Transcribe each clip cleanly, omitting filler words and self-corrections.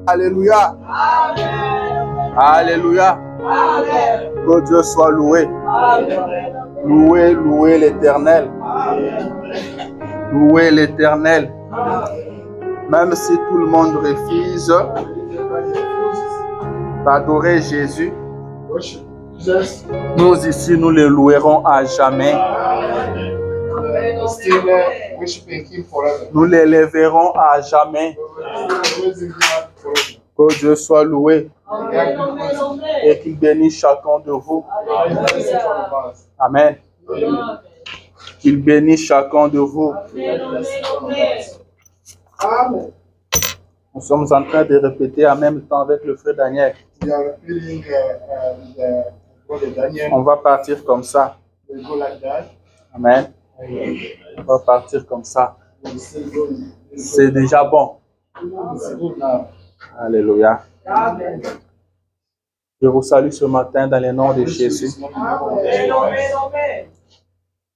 Alléluia. Alléluia. Que Dieu soit loué. Louez, louez l'Éternel. Louez l'Éternel. Même si tout le monde refuse d'adorer Jésus, nous ici, nous le louerons à jamais. Nous l'élèverons à jamais. Que Dieu soit loué et qu'il bénisse chacun de vous. Amen. Qu'il bénisse chacun de vous. Nous sommes en train de répéter en même temps avec le frère Daniel. On va partir comme ça. Amen. On va partir comme ça. C'est déjà bon. Alléluia. Je vous salue ce matin dans le nom de Jésus.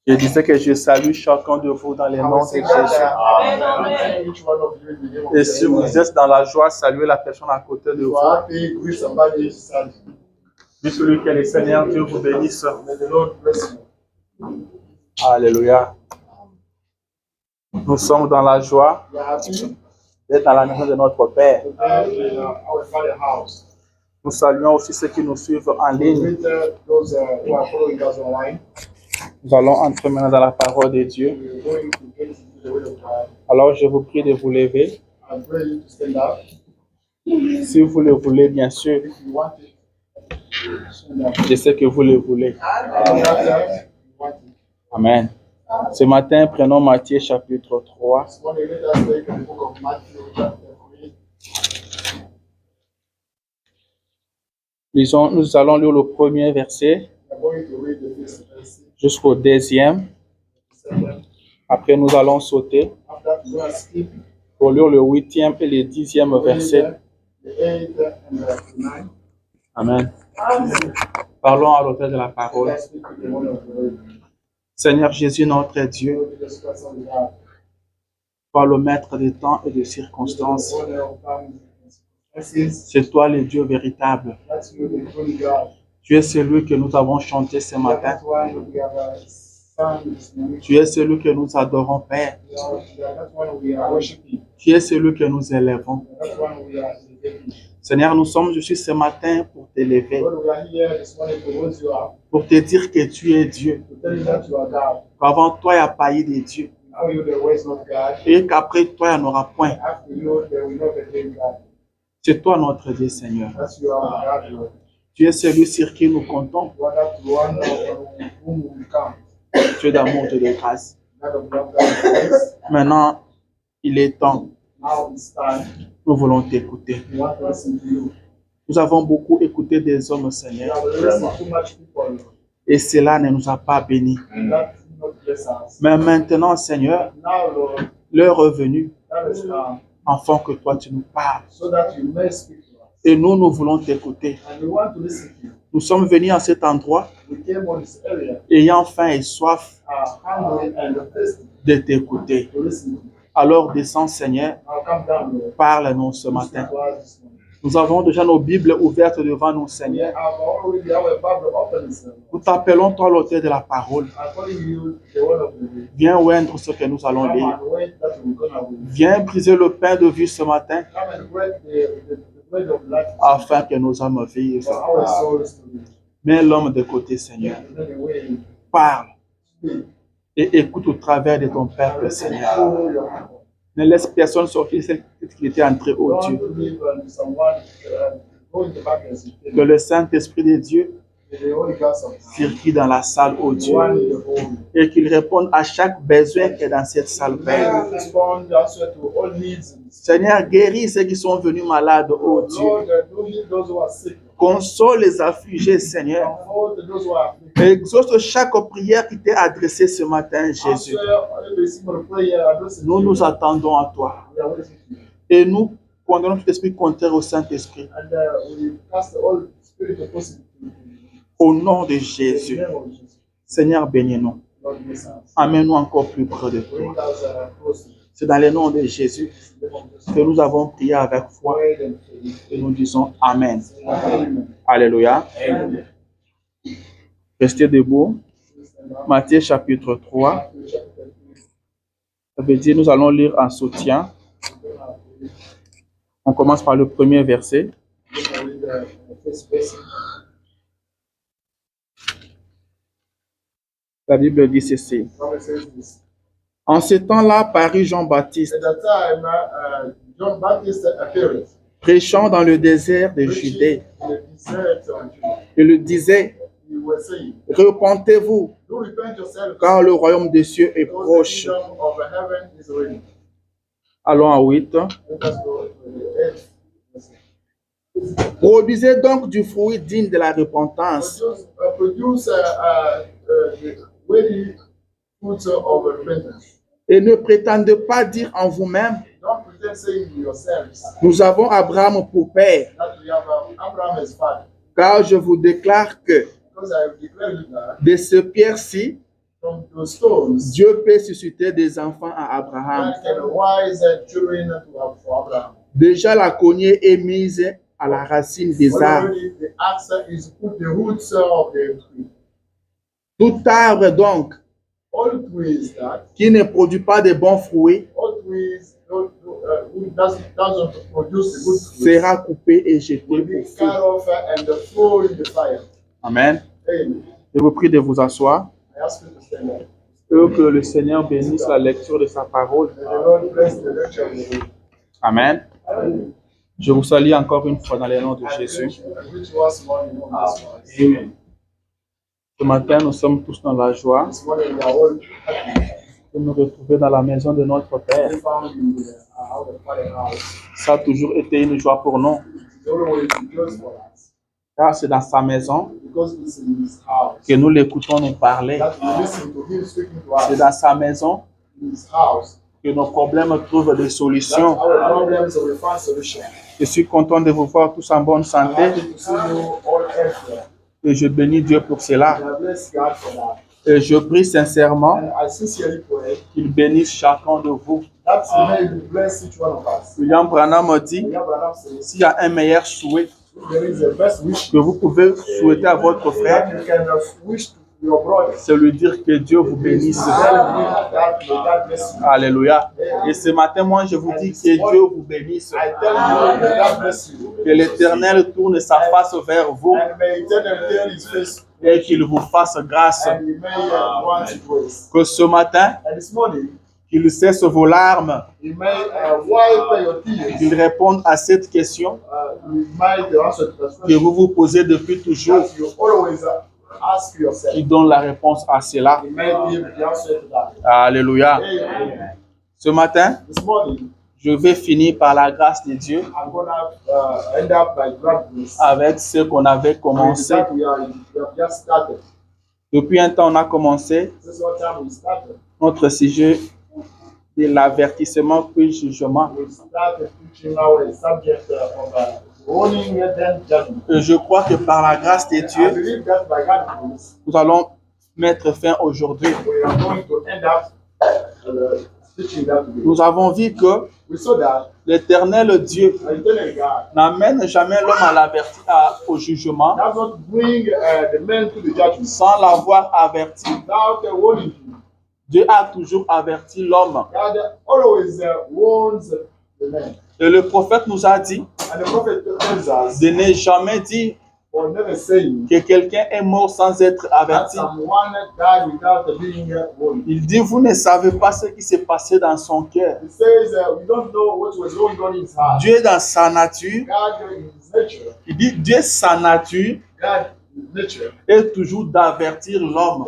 Je disais que je salue chacun de vous dans le nom de Jésus. Et si vous êtes dans la joie, saluez la personne à côté de vous. Dis celui qui est le Seigneur, Dieu vous bénisse. Alléluia. Nous sommes dans la joie d'être dans la maison de notre Père. Nous saluons aussi ceux qui nous suivent en ligne. Nous allons entrer maintenant dans la parole de Dieu. Alors je vous prie de vous lever. Si vous le voulez, bien sûr. Je sais que vous le voulez. Amen. Ce matin, prenons Matthieu chapitre 3. Nous allons lire le premier verset jusqu'au 10e. Après, nous allons sauter pour lire le 8e et le 10e verset. Amen. Parlons à l'auteur de la parole. Seigneur Jésus, notre Dieu, toi le maître des temps et des circonstances, c'est toi le Dieu véritable. Tu es celui que nous avons chanté ce matin. Tu es celui que nous adorons, Père. Tu es celui que nous élèvons. Seigneur, nous sommes ici ce matin pour t'élever, pour te dire que tu es Dieu. Qu'avant toi, il n'y a pas eu de Dieu. Et qu'après toi, il n'y en aura point. C'est toi notre Dieu, Seigneur. Tu es celui sur qui nous comptons. Tu es d'amour et de grâce. Maintenant, il est temps. Nous voulons t'écouter. Nous avons beaucoup écouté des hommes, Seigneur. Et cela ne nous a pas bénis. Mais maintenant, Seigneur, l'heure est venue, afin que toi tu nous parles. Et nous voulons t'écouter. Nous sommes venus à cet endroit, ayant faim et soif de t'écouter. Alors descends, Seigneur, parle-nous ce matin. Nous avons déjà nos Bibles ouvertes devant nous, Seigneur. Nous t'appelons, toi, l'auteur de la parole. Viens oindre ce que nous allons lire. Viens briser le pain de vie ce matin, afin que nos âmes vivent. Mets l'homme de côté, Seigneur. Parle et écoute au travers de ton peuple, Seigneur. Ne laisse personne sortir celle qui était entrée au Dieu. Que le Saint-Esprit de Dieu circule dans la salle, au Dieu, et qu'il réponde à chaque besoin qui est dans cette salle, Père. Seigneur, guéris ceux qui sont venus malades, ô Dieu. Console les affligés, Seigneur. Exauce chaque prière qui t'est adressée ce matin, Jésus. Nous nous attendons à toi. Et nous condamnons tout esprit contraire au Saint-Esprit. Au nom de Jésus. Seigneur, bénis-nous. Amène-nous encore plus près de toi. C'est dans le nom de Jésus que nous avons prié avec foi et nous disons Amen. Alléluia. Restez debout. Matthieu chapitre 3. Ça veut dire nous allons lire en soutien. On commence par le premier verset. La Bible dit ceci. En ce temps-là parut Jean-Baptiste, prêchant dans le désert de Judée. Il le disait, repentez-vous, car le royaume des cieux est proche. Allons à 8. Produisez donc du fruit digne de la repentance. Et ne prétendez pas dire en vous-même, nous avons Abraham pour père. Car je vous déclare que de ce pierre-ci, Dieu peut susciter des enfants à Abraham. Déjà la cognée est mise à la racine des arbres. Tout arbre donc qui ne produit pas de bons fruits sera coupé et jeté au feu. Amen. Je vous prie de vous asseoir. Que le Seigneur bénisse la lecture de sa parole. Amen. Je vous salue encore une fois dans le nom de Jésus. Ce matin, nous sommes tous dans la joie de nous retrouver dans la maison de notre Père. Ça a toujours été une joie pour nous. Car c'est dans sa maison que nous l'écoutons nous parler. C'est dans sa maison que nos problèmes trouvent des solutions. Je suis content de vous voir tous en bonne santé. Et je bénis Dieu pour cela. Et je prie sincèrement qu'il bénisse chacun de vous. William Branham dit, s'il y a un meilleur souhait que vous pouvez souhaiter à votre frère, c'est lui dire que Dieu vous bénisse. Alléluia. Et ce matin, moi, je vous dis que Dieu vous bénisse. Que l'Éternel tourne sa face vers vous et qu'il vous fasse grâce. Que ce matin, qu'il cesse vos larmes, qu'il réponde à cette question que vous vous posez depuis toujours, qui donne la réponse à cela. Alléluia. Ce matin, je vais finir par la grâce de Dieu avec ce qu'on avait commencé. Depuis un temps, on a commencé notre sujet de l'avertissement puis jugement. Et je crois que par la grâce de Dieu, nous allons mettre fin aujourd'hui. Nous avons vu que l'Éternel Dieu n'amène jamais l'homme au jugement sans l'avoir averti. Dieu a toujours averti l'homme. Et le prophète nous a dit de ne jamais dire que quelqu'un est mort sans être averti. Il dit, vous ne savez pas ce qui s'est passé dans son cœur. Dieu dans sa nature, il dit, Dieu sa nature est toujours d'avertir l'homme,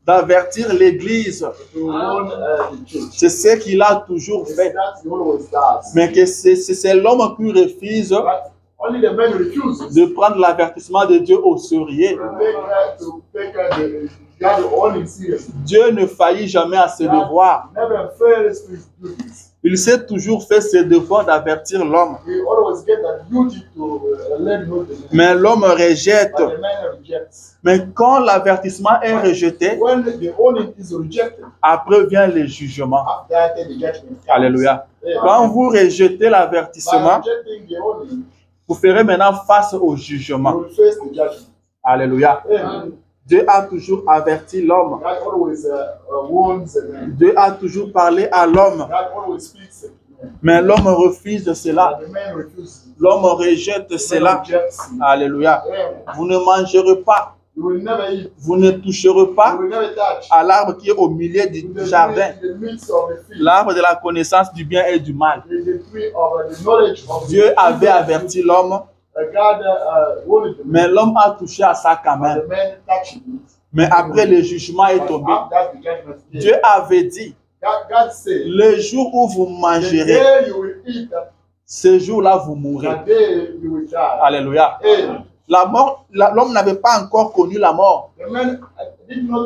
d'avertir l'Église. C'est ce qu'il a toujours fait. Mais que c'est l'homme qui refuse de prendre l'avertissement de Dieu au sérieux. Dieu ne faillit jamais à ses devoirs. Il s'est toujours fait ses devoirs d'avertir l'homme. He always get that duty to let know the man. Mais l'homme rejette. But the man rejects. Mais quand l'avertissement est rejeté, When the warning is rejected, après vient le jugement. after that the judgment comes. Alléluia. Yeah. Quand vous rejetez By l'avertissement, rejecting the warning, vous ferez maintenant face au you jugement. will face the judgment. Alléluia. Amen. Dieu a toujours averti l'homme. God always warns the man. Dieu a toujours parlé à l'homme. God always speaks to the man. Mais l'homme refuse de cela. But the man refuses. L'homme rejette The man cela. rejects it. Alléluia. Amen. Vous ne mangerez pas, You will never eat. vous ne toucherez pas You will never touch. à l'arbre qui est au milieu du In the jardin, in the midst of the field. l'arbre de la connaissance du bien et du mal. In the tree of the knowledge of Dieu avait averti l'homme, God warned the mais man. l'homme a touché à ça quand But même. the man touched it. Mais après le jugement est But tombé. after that, the judgment came. Dieu avait dit, God said, le jour où vous the mangerez, day you will eat, ce jour-là vous mourrez. that day you will die. Alléluia. Amen. La mort, l'homme n'avait pas encore connu la mort. The man did not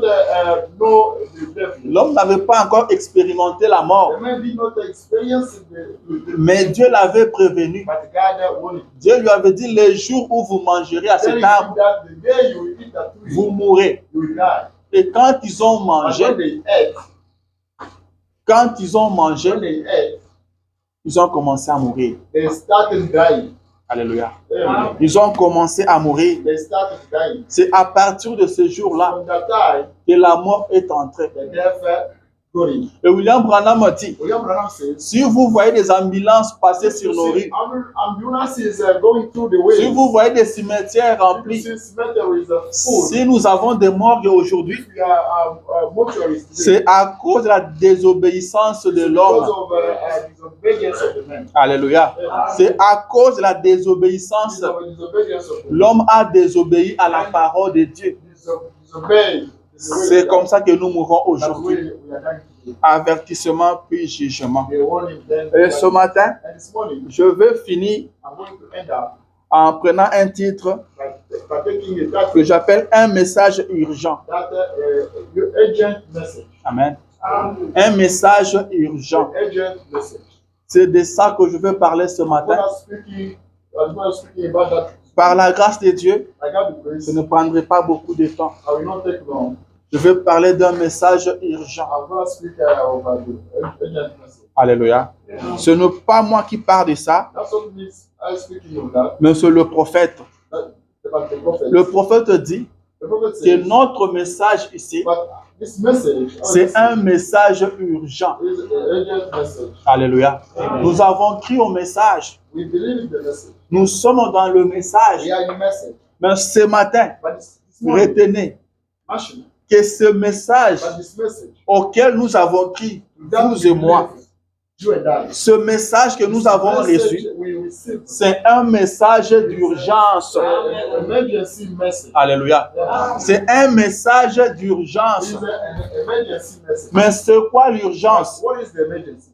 know the death. L'homme n'avait pas encore expérimenté la The mort. man did not experience the Mais Dieu l'avait prévenu. but God warned him. Dieu lui avait dit, le jour où vous mangerez à Telling cet arbre, him that the day you will eat that tree, vous mourrez. you will die. Et quand ils ont But mangé, when they ate, ils ont commencé à mourir. they started dying. Alléluia. Amen. Ils ont commencé à mourir. They started dying. C'est à partir de ce jour-là From that time, que la mort est entrée. the death got in. Et William Branham a dit, William Branham says, si vous voyez des ambulances passer sur nos rues, ambulance is going through the way. si vous voyez des cimetières remplis, Cemeteries are full. si nous avons des morgues aujourd'hui, We are mortuaries today. c'est à cause de la désobéissance de Because l'homme. of disobedience of the man. Alléluia. C'est à cause de la désobéissance. Because of disobedience of the man. L'homme a désobéi à la parole de Dieu. Disobey. C'est comme ça que nous mourrons That's aujourd'hui. why we are dying today. Avertissement puis jugement. The warning then. Et ce matin, And this morning, je veux finir I'm going to end up en prenant un titre by taking a que j'appelle un message urgent. your urgent message. Amen. Un message urgent. Urgent message. C'est de ça que je veux parler ce I'm matin. speaking about that. Par la grâce de Dieu, I got the grace. je ne prendrai pas beaucoup de temps. I will not take long. Je veux parler d'un message urgent. I'm going to speak about the urgent message. Alléluia. Ce n'est pas moi qui parle de ça, That's what means I speaking of that. mais c'est le prophète. About the prophet. Le prophète dit The prophet que says, notre message ici, but this message c'est un message urgent. is an urgent message. Alléluia. Nous avons crié au message. We believe in the message. Nous sommes dans le message. We are in the message. Mais ce matin, But this morning, retenez mention, que ce message but this message, auquel nous avons crié, that vous et moi, you and I, ce message que nous avons message reçu, we receive, c'est un message d'urgence. an emergency message. Alléluia. C'est un message d'urgence. It's an emergency message. Mais c'est quoi l'urgence? What is the emergency?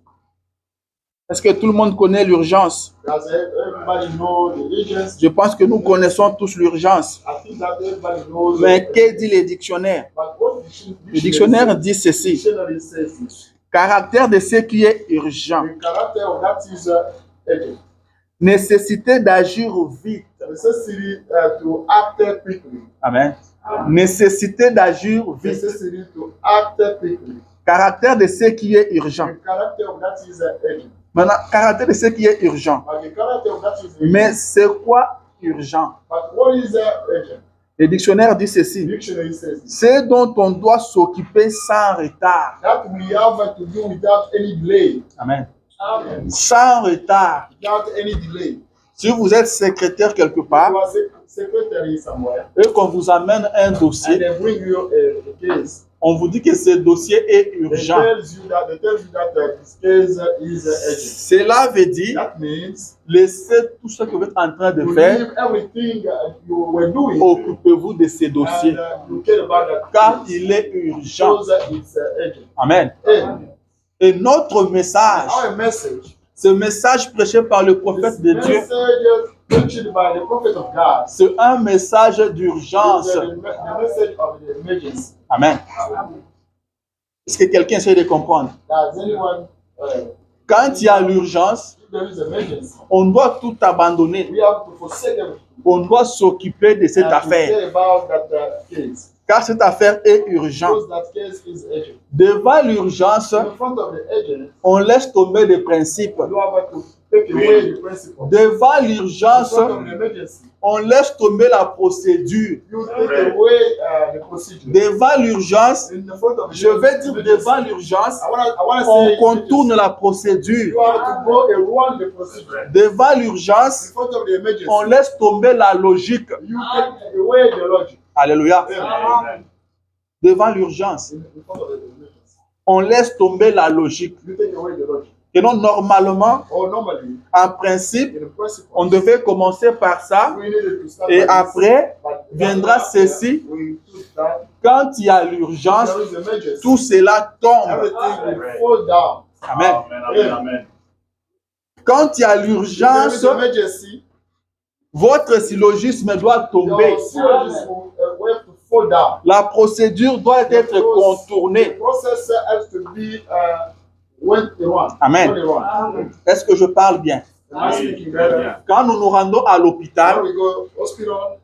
Est-ce que tout le monde connaît l'urgence? Does everybody know the urgency? Je pense que nous connaissons tous l'urgence. I think that everybody knows. Mais que dit les dictionnaires? But what Le dictionnaire dit ceci. dictionary says this. Caractère de ce qui est urgent. The character of that is urgent. Nécessité d'agir vite. Necessity to act quickly. Amen. Nécessité d'agir vite. Necessity to act quickly. Caractère de ce qui est urgent. The character of that is urgent. Maintenant, caractère de ce qui est urgent. But the character of that is urgent. Mais c'est quoi urgent? But what is urgent? Le dictionnaire dit ceci. Dictionary says this. C'est dont on doit s'occuper sans retard. That we have to do without any delay. Amen. Amen. Sans retard. Without any delay. Si vous êtes secrétaire quelque You part are secretary somewhere, et qu'on vous amène un and dossier, they bring you a case. on vous dit que ce dossier est They urgent. tell you that this case is urgent. Cela veut dire That means laissez tout ce que vous êtes en train de you faire, leave everything you were doing occupez-vous de ces dossiers, and you care about that car case il est urgent. because it's urgent. Amen. Amen. Et notre message, Our message, ce message prêché par le prophète de Dieu, message preached by the prophet of God, c'est un message is d'urgence. the message of the emergency. Amen. Est-ce que quelqu'un essaie de comprendre? Does anyone Quand il y a l'urgence, if there is emergency, on doit tout abandonner. we have to forsake everything. On doit s'occuper de cette And to affaire. care about that case. Car cette affaire est urgente. Because that case is urgent. Devant l'urgence, In front of the agent, on laisse tomber des principes. you have to take away the principle. Devant In l'urgence, front of the emergency, on laisse tomber la procédure. you take away the procedure. Devant l'urgence, In the front of the je vais dire devant l'urgence, I wanna on say contourne emergency. la procédure. You have to go around the procedure. Devant In l'urgence, front of the emergency, on laisse tomber la logique. you take away the logic. Alléluia. Amen. Devant l'urgence, In front of the emergency, on laisse tomber la logique. you take away the logic. Et non, normalement, Or normally, en principe, in the principle, on devait commencer par ça. we needed to start Et by this. après, But viendra ceci. we took that. Quand il y a l'urgence, There is emergency. tout cela tombe. Everything will fall down. Amen. Amen. Quand il y a If there l'urgence, is emergency, votre syllogisme doit tomber. your syllogism will have to fall down. La procédure doit être The contournée. process has to be went around. Amen. Went around. Est-ce que je parle bien? Am I speaking better? Quand nous nous rendons à When l'hôpital, we go hospital,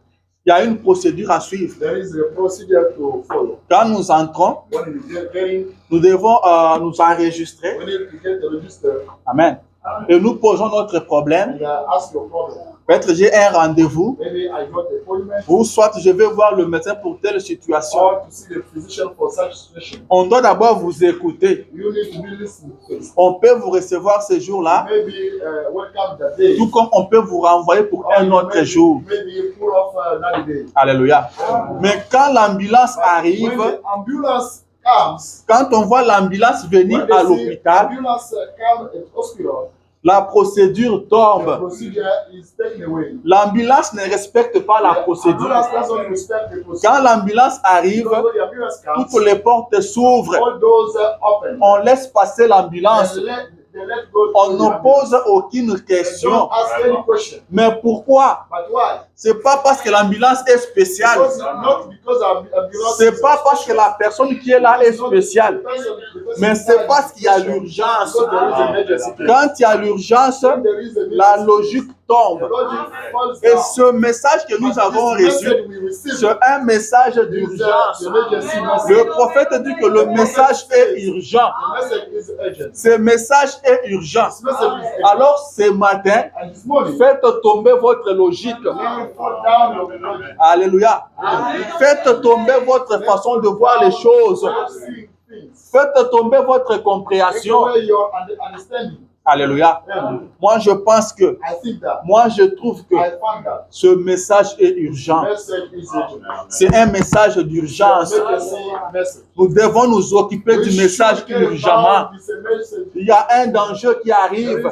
il y a une procédure à suivre. there is a procedure to follow. Quand nous entrons, When you get in, nous devons nous enregistrer. we need to get the register Amen. Et nous posons notre problème. and ask your problem. Peut-être j'ai un rendez-vous, Maybe I got the appointment ou soit je vais voir le médecin pour telle situation. or to see the physician for such situation. On doit d'abord vous écouter. You need to be listening first. On peut vous recevoir ce jour-là, Maybe welcome that day. tout comme on peut vous renvoyer pour Or un you autre maybe- jour. Maybe pull off another day. Alléluia. Mais quand l'ambulance When arrive, the ambulance comes, quand on voit l'ambulance venir when à they see l'hôpital, ambulance come at hospital, la procédure the tombe. procedure is taken away. L'ambulance ne respecte pas la The procédure. ambulance doesn't respect the procedure. Quand l'ambulance arrive, Because when the ambulance comes, toutes les portes s'ouvrent. all doors are open. On laisse passer l'ambulance. They let go On to the ne ambulance. pose aucune They question. don't ask any question. Mais pourquoi? But why? C'est pas parce que l'ambulance est spéciale. Because not because ambulance. C'est pas parce que la personne qui est là est spéciale. Mais c'est parce qu'il y a l'urgence. Quand il y a l'urgence, la logique tombe. Et ce message que nous avons reçu, c'est un message d'urgence. Le prophète dit que le message est urgent. Ce message est urgent. Alors ce matin, faites tomber votre logique. Alléluia. Faites tomber votre façon de voir les choses. Faites tomber votre compréhension. Alléluia. Moi, je pense que, moi, je trouve que ce message est urgent. C'est un message d'urgence. Nous devons nous occuper du message urgemment. Il y a un danger qui arrive.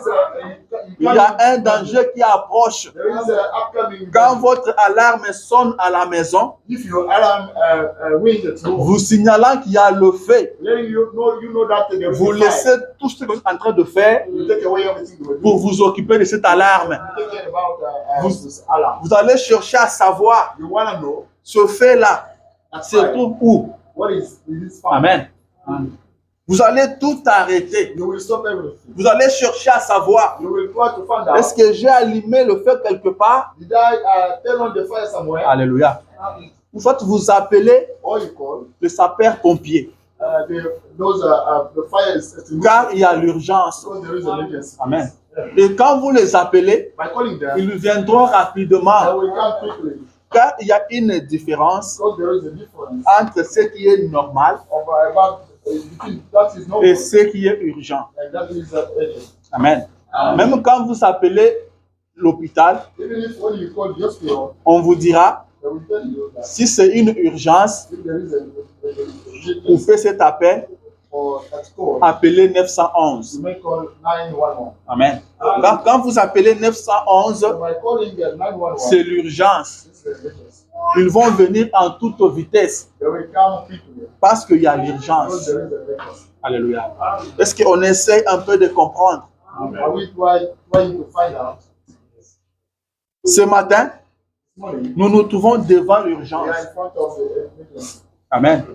Il y a un danger qui approche. Quand votre alarme sonne à la maison, vous signalant qu'il y a le fait, vous laissez tout ce que vous êtes en train de faire pour vous occuper de cette alarme. Vous allez chercher à savoir ce fait-là se trouve où. Amen. Vous allez tout arrêter. Vous allez chercher à savoir, est-ce que j'ai allumé le feu quelque part? Alléluia. Vous faites vous appeler le sapeur-pompier. Car il y a l'urgence. Amen. Et quand vous les appelez, ils viendront rapidement. Car il y a une différence entre ce qui est normal et ce qui est urgent. Amen. Même quand vous appelez l'hôpital, on vous dira, si c'est une urgence, vous faites cet appel, appelez 911. Amen. Quand vous appelez 911, c'est l'urgence. Ils vont venir en toute vitesse parce qu'il y a l'urgence. Alléluia. Est-ce qu'on essaie un peu de comprendre? Ce matin, nous nous trouvons devant l'urgence. Amen.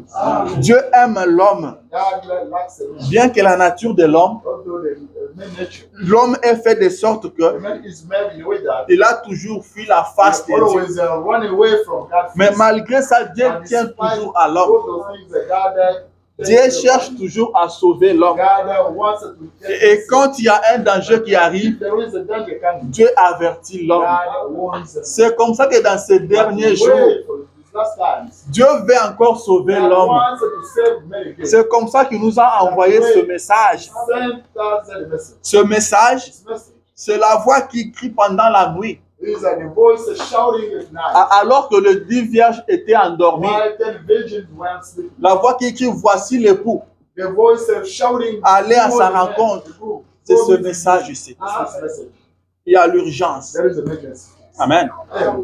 Dieu aime l'homme. God likes it. Bien que la nature de l'homme, Although the man nature, l'homme est fait de sorte the que man is made in a way that il a toujours fui la face de he Dieu. always run away from God's Mais face. malgré ça, Dieu And tient despite toujours à l'homme. all those things that God Dieu cherche toujours à sauver l'homme. God wants to Et quand il y a un danger qui arrive, if there is a danger coming, Dieu avertit l'homme. God warns us. C'est comme ça que dans ces derniers jours, Wait for these last times. Dieu veut encore sauver God l'homme. wants to save many again. C'est comme ça qu'il nous a envoyé ce message. Send us the message. Ce message, This message c'est la voix qui crie pendant la nuit, is the voice shouting at night. alors que les 10 vierges étaient endormies. While 10 virgins were sleeping. La voix qui crie, voici l'époux. The voice shouting. Allez à sa rencontre. C'est ce message ici. This message. Il y a l'urgence. There is emergency. Amen.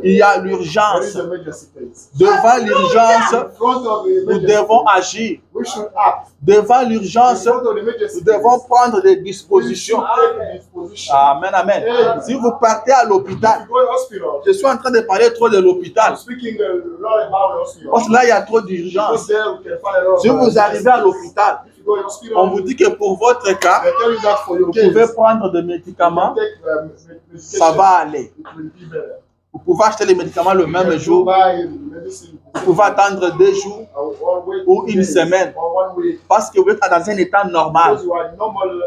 Il y a There is l'urgence. emergency phase. Devant l'urgence, In front of the nous emergency, devons agir. we should act. Devant In l'urgence, front of the emergency nous devons phase, prendre des we should dispositions. take disposition. Amen, amen. Si vous partez à l'hôpital, If you go to hospital, je suis en train de parler trop de l'hôpital. I'm speaking a lot about the hospital. Parce que là, il y a trop Because d'urgence. there we can find a lot of Si vous arrivez à l'hôpital, If you go to hospital, on vous dit que pour votre cas, they tell you that for your vous case, pouvez prendre des you médicaments, can take medication. ça va aller. It will be better. Vous pouvez acheter les médicaments le même You jour, buy medicine, vous pouvez attendre 2 jours or wait ou 2 une days, semaine. or 1 week, parce que vous êtes dans un état normal. because you are normal.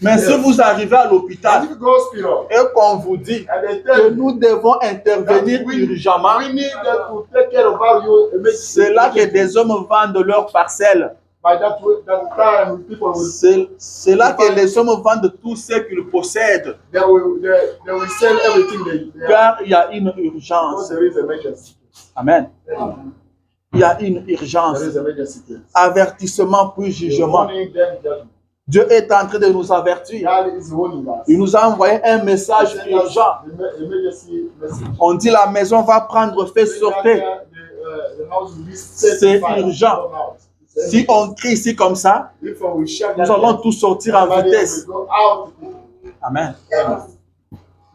Mais si vous arrivez à l'hôpital And if you go to hospital, et qu'on vous dit and they que tell you nous devons intervenir that urgemment, we need to take care of you. c'est là que des hommes vendent leurs parcelles. By that time, people will C'est là que les hommes vendent tout ce qu'ils possèdent. they will sell everything they have. Car il y a une Because urgence. there is emergency. Amen. Il y a une urgence. There is emergency. Avertissement puis jugement. Warning them that Dieu est en train de nous avertir. God is warning us. Il nous a envoyé un message urgent. Emergency message. On dit la maison va prendre feu, sortez. The house will be set C'est on fire. urgent. Si on crie ici comme ça, If we shout nous that allons down, tous sortir en everybody vitesse. will go out. Amen.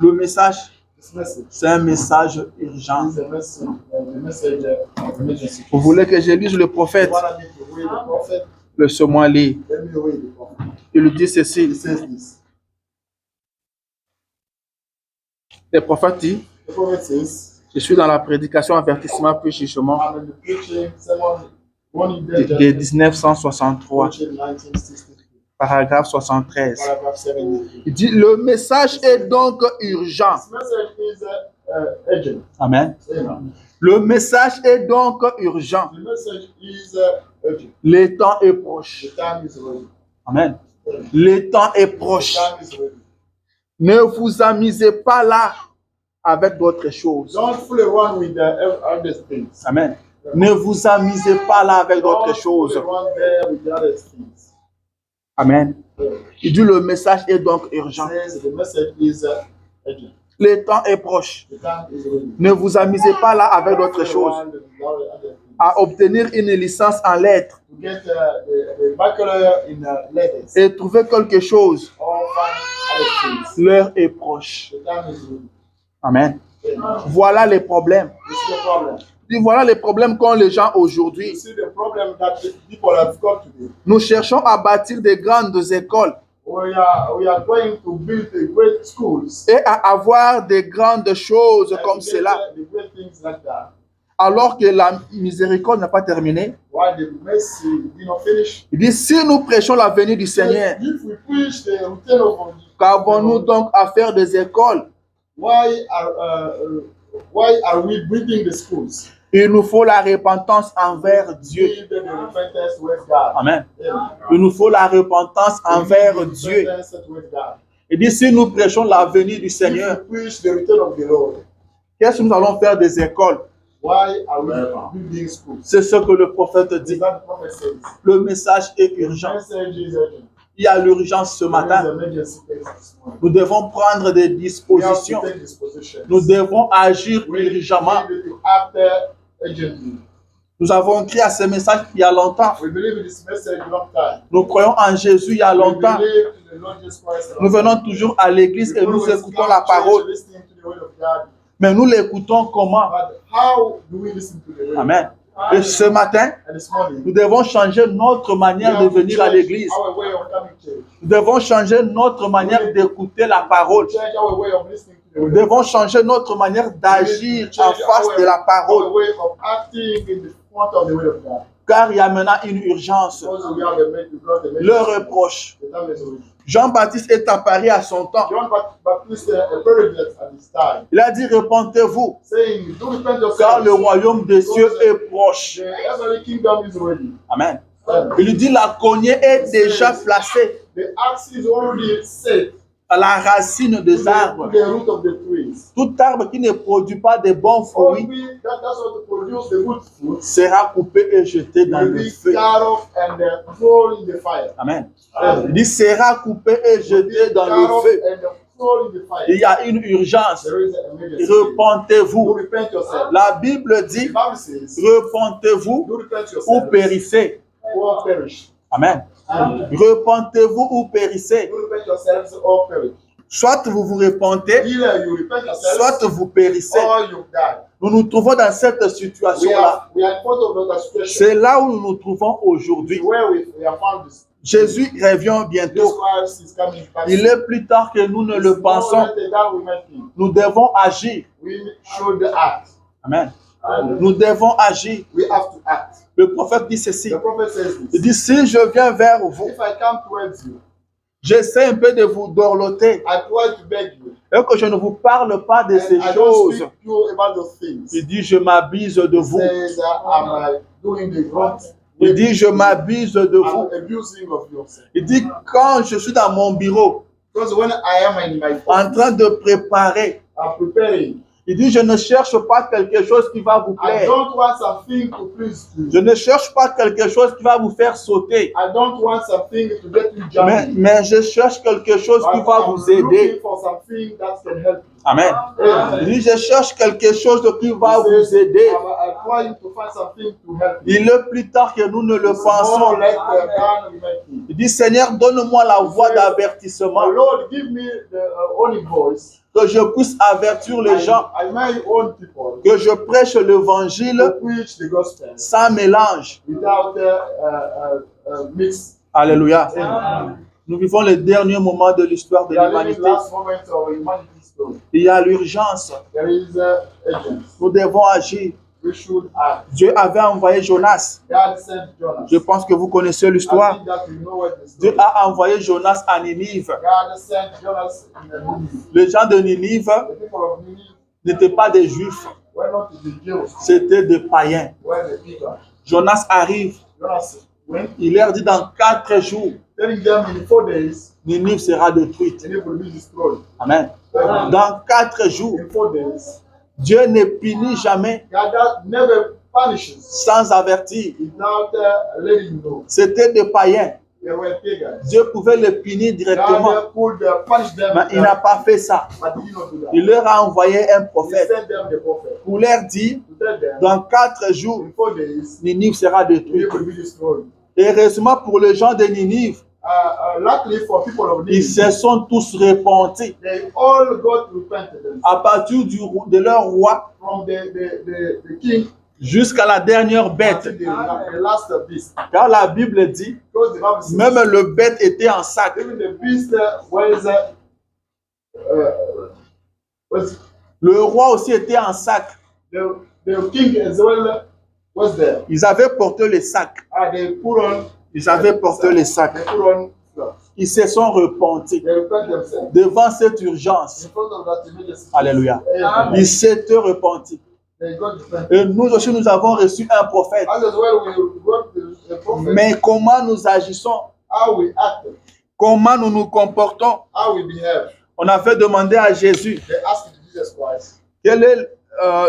Le message, This message c'est un message urgent. is a message, the message of emergency. Vous voulez que je lise le prophète? You wanna me to read the prophet? Laissez-moi lire. Let me read the prophet. Il dit ceci. It says this. Le prophète dit, The prophet says, je suis dans la prédication, avertissement puis jugement I'm in the preaching sermon, warning them de 1963, preaching 1963, paragraphe 73. paragraph 73. Il dit, le message est donc urgent. This message is urgent. Amen. Amen. Le message est donc urgent. The message is urgent. Le temps est proche. The time is ready. Amen. Le temps est The proche. time is ready. Ne vous amusez pas là avec d'autres choses. Don't fool around with the other things. Amen. Ne vous amusez pas là avec d'autres Don't fool choses. around there with the other things. Amen. Il dit le message est donc urgent. Says the message is urgent. Le temps est proche. The time is ready. Ne vous amusez pas là avec d'autres Don't fool choses. around with the other things. À obtenir une licence en lettres To get the bachelor in letters et trouver quelque chose. or find other things. L'heure est proche. The time is ready. Amen. Amen. Voilà les problèmes. This is the problem. Il dit, voilà les problèmes qu'ont les gens You aujourd'hui. see the problem that the people have got today. Nous cherchons à bâtir des grandes écoles We are going to build the great schools. et à avoir des grandes choses And comme to get cela, the great things like that. alors que la miséricorde n'a pas terminé. Why the mercy did not finish? Il dit, si nous prêchons la venue du Seigneur, If we preach the return of qu'avons-nous donc à faire des écoles? why are we building the schools? Il nous faut la repentance envers Dieu. Give them the repentance with God. Amen. Amen. Il nous faut la repentance envers Give Dieu. repentance with God. Il dit, si nous prêchons la venue du If Seigneur, we preach the return of the Lord, qu'est-ce que nous allons faire des écoles? why are we building schools? C'est ce que le prophète Is dit. that the prophet says? Le message est The urgent. message is urgent. Il y a l'urgence ce There is matin. emergency this morning. Nous devons prendre des We have to dispositions. take dispositions. Nous devons agir We urgemment. need to act urgently. Nous avons écrit à ce message il y a longtemps. We believe in this message a long time. Nous croyons en Jésus il y a We longtemps. believe in the Lord Jesus Christ a long Nous time. venons toujours à l'église et We nous always écoutons come la to church parole. listening to the word of God. Mais nous l'écoutons comment? But how do we listen to the word? Amen. Et ce matin, And this morning, nous devons changer notre manière de venir à l'église. our way of coming to church. Nous devons changer notre manière d'écouter la parole. Change our way of listening to the Nous word. devons changer notre manière d'agir en face de la Our parole. way of acting in the front of the word of God. Car il y a maintenant une urgence. Because we have the Le reproche. The time is over. Jean-Baptiste est apparu à son temps. John Baptist appeared at this time, Il a dit, repentez-vous, saying, "Do repent car le yourselves. royaume des cieux est proche. The heavenly kingdom is ready." Amen. Il lui dit, la cognée est déjà placée The axe is already set à la racine des to arbres. the root of the trees. Tout arbre qui ne produit pas de bons fruits Only that's what to produce the good fruit sera coupé et jeté dans will le be feu. cut off and thrown in the fire. Amen. Il dit, sera coupé et jeté dans le feu. And thrown in the Il fire. y a une urgence. There is an emergency. Do Repentez-vous. repent yourself. La Bible dit, The Bible says, repentez-vous "Do repent ou yourself périssez. or perish." Amen. Repentez-vous ou périssez. Do repent yourselves or perish. Soit vous vous repentez, Either you repent yourselves soit vous périssez. or you die. Nous nous trouvons dans cette situation-là. We are in front of that situation. C'est là où nous nous trouvons aujourd'hui. Where we are found this. Jésus revient Jesus bientôt. Christ is coming back. Il est plus tard que nous ne le pensons. More later than we might think. Nous devons agir. We should act. Amen. Nous devons agir. We have to act. Le prophète dit ceci. The prophet says Il this. dit, si je viens vers vous, If I come towards you, j'essaie un peu de vous dorloter I try to beg you, et que je ne vous parle pas de ces and I don't choses. speak to you about those things. Il dit, je m'abuse de vous. Says I'm doing the wrong. Il dit, je m'abuse de vous. I'm abusing of yourself. Il dit, quand je suis dans mon bureau, Because when I am in my en train de préparer, I'm preparing. il dit, je ne cherche pas quelque chose qui va vous I plaire. don't want something to please you. Je ne cherche pas quelque chose qui va vous faire sauter. I don't want something to get you jumping. Mais je cherche quelque chose qui But va I'm vous aider. looking for something that can help you. Amen. Il dit, je cherche quelque chose qui va vous aider. I'm trying to find something to help you. Il est plus tard que nous ne le More pensons. later than we might think. Il dit, Seigneur, donne-moi la voix d'avertissement, My Lord, give me the only voice. que je puisse avertir les gens, I might own people que je prêche l'évangile to preach the gospel sans mélange. without mix. Alléluia. Amen. Nous vivons les derniers moments de l'histoire de We are living l'humanité. last moment of humanity's story. Il y a l'urgence. There is urgency. Nous devons agir. We should act. Dieu avait envoyé Jonas. God sent Jonas. Je pense que vous connaissez I l'histoire. think that you know what the Dieu story. a envoyé Jonas à Ninive. God sent Jonas in the Nineveh. Les gens de Ninive The people of Nineveh n'étaient pas des juifs, were not the Jews, c'était des païens. were the people. Jonas arrive. Jonas went, Il leur dit dans 4 jours, telling them in 4 days, Ninive sera détruite. Nineveh will be destroyed. Amen. Dans 4 jours, In 4 days, Dieu ne punit jamais God never punishes sans avertir. without letting you know. C'était des païens. They were pagans. Dieu pouvait les punir directement, God could punish them, mais il n'a pas fait ça. but he did not do that. Il leur a envoyé un He prophète sent them the prophet pour leur dire, to tell them, dans 4 jours, in 4 days, Ninive sera détruite. Nineveh will be destroyed. Et heureusement pour les gens de Ninive, Luckily for people of ils Nineveh, se sont tous repentis. they all got repented À partir de leur roi from the king jusqu'à la dernière bête. until the last beast. Car la Bible dit, Because the Bible says, même le bête était en sac. even the beast was Le roi aussi était en sac. the king as well was there. Ils avaient porté les sacs. They put on Ils avaient porté les sacs. they put on clothes. Ils se sont repentis They repent themselves devant cette urgence. in front of that emergency. Alléluia. Amen. Ils s'étaient repentis. They got repented. Et nous aussi, nous avons reçu un prophète. As well, we got the prophet. Mais comment nous agissons? How we act, Comment nous nous comportons? how we behave. On avait demandé à Jésus, They asked Jesus Christ, quel est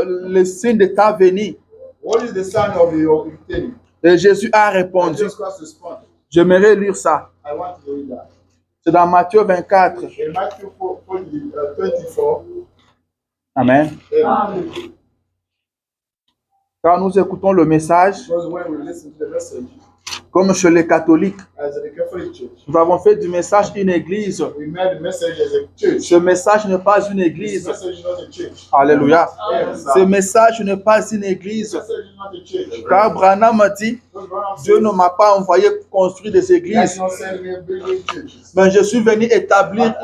le signe de ta venue? what is the sign of your return? Et Jésus a And répondu. Jesus Christ responded, J'aimerais lire ça. I want to read that. C'est dans Matthieu 24. In Matthew 24, Amen. Amen. Quand nous écoutons le message, Because when we listen to the message, Comme chez les catholiques, as the Catholic Church. nous avons fait du message une église. We made the message as a church. Ce message n'est pas une This église. message is not a church. Alléluia. Yes. Ce message n'est pas une église. This message is not a church. Car Branham a dit, Because Branham Dieu says, ne m'a pas envoyé construire des "God églises, did not send me building churches." mais je suis venu établir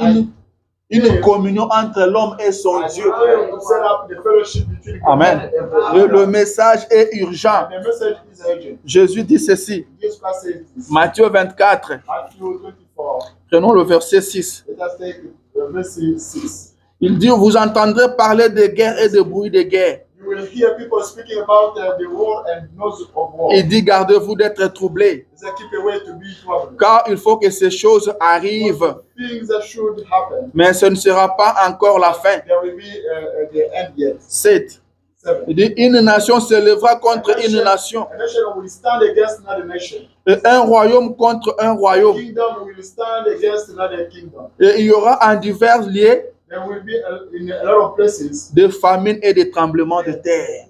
une communion entre l'homme et son I Dieu. came to set up the fellowship between God Amen. and man. Le message est urgent. And the message is urgent. Jésus dit ceci, Jesus Christ says this. Matthieu 24, Matthew 24. prenons le verset 6. Let us take verse 6. Il dit, vous entendrez parler de guerre et de bruit de guerre. You will hear people speaking about the war and noise of war. Il dit, gardez-vous d'être troublés, He said, keep away to be troubled. car il faut que ces choses arrivent, Things that should happen. mais ce ne sera pas encore la fin. There will be the end yet. 7. 7. Il dit, une nation se lèvera contre une nation, A nation will stand against another nation. et un royaume contre un A royaume. kingdom will stand against another kingdom. Et il y aura en divers lieux There will be in a lot of places des famines et des tremblements de terre.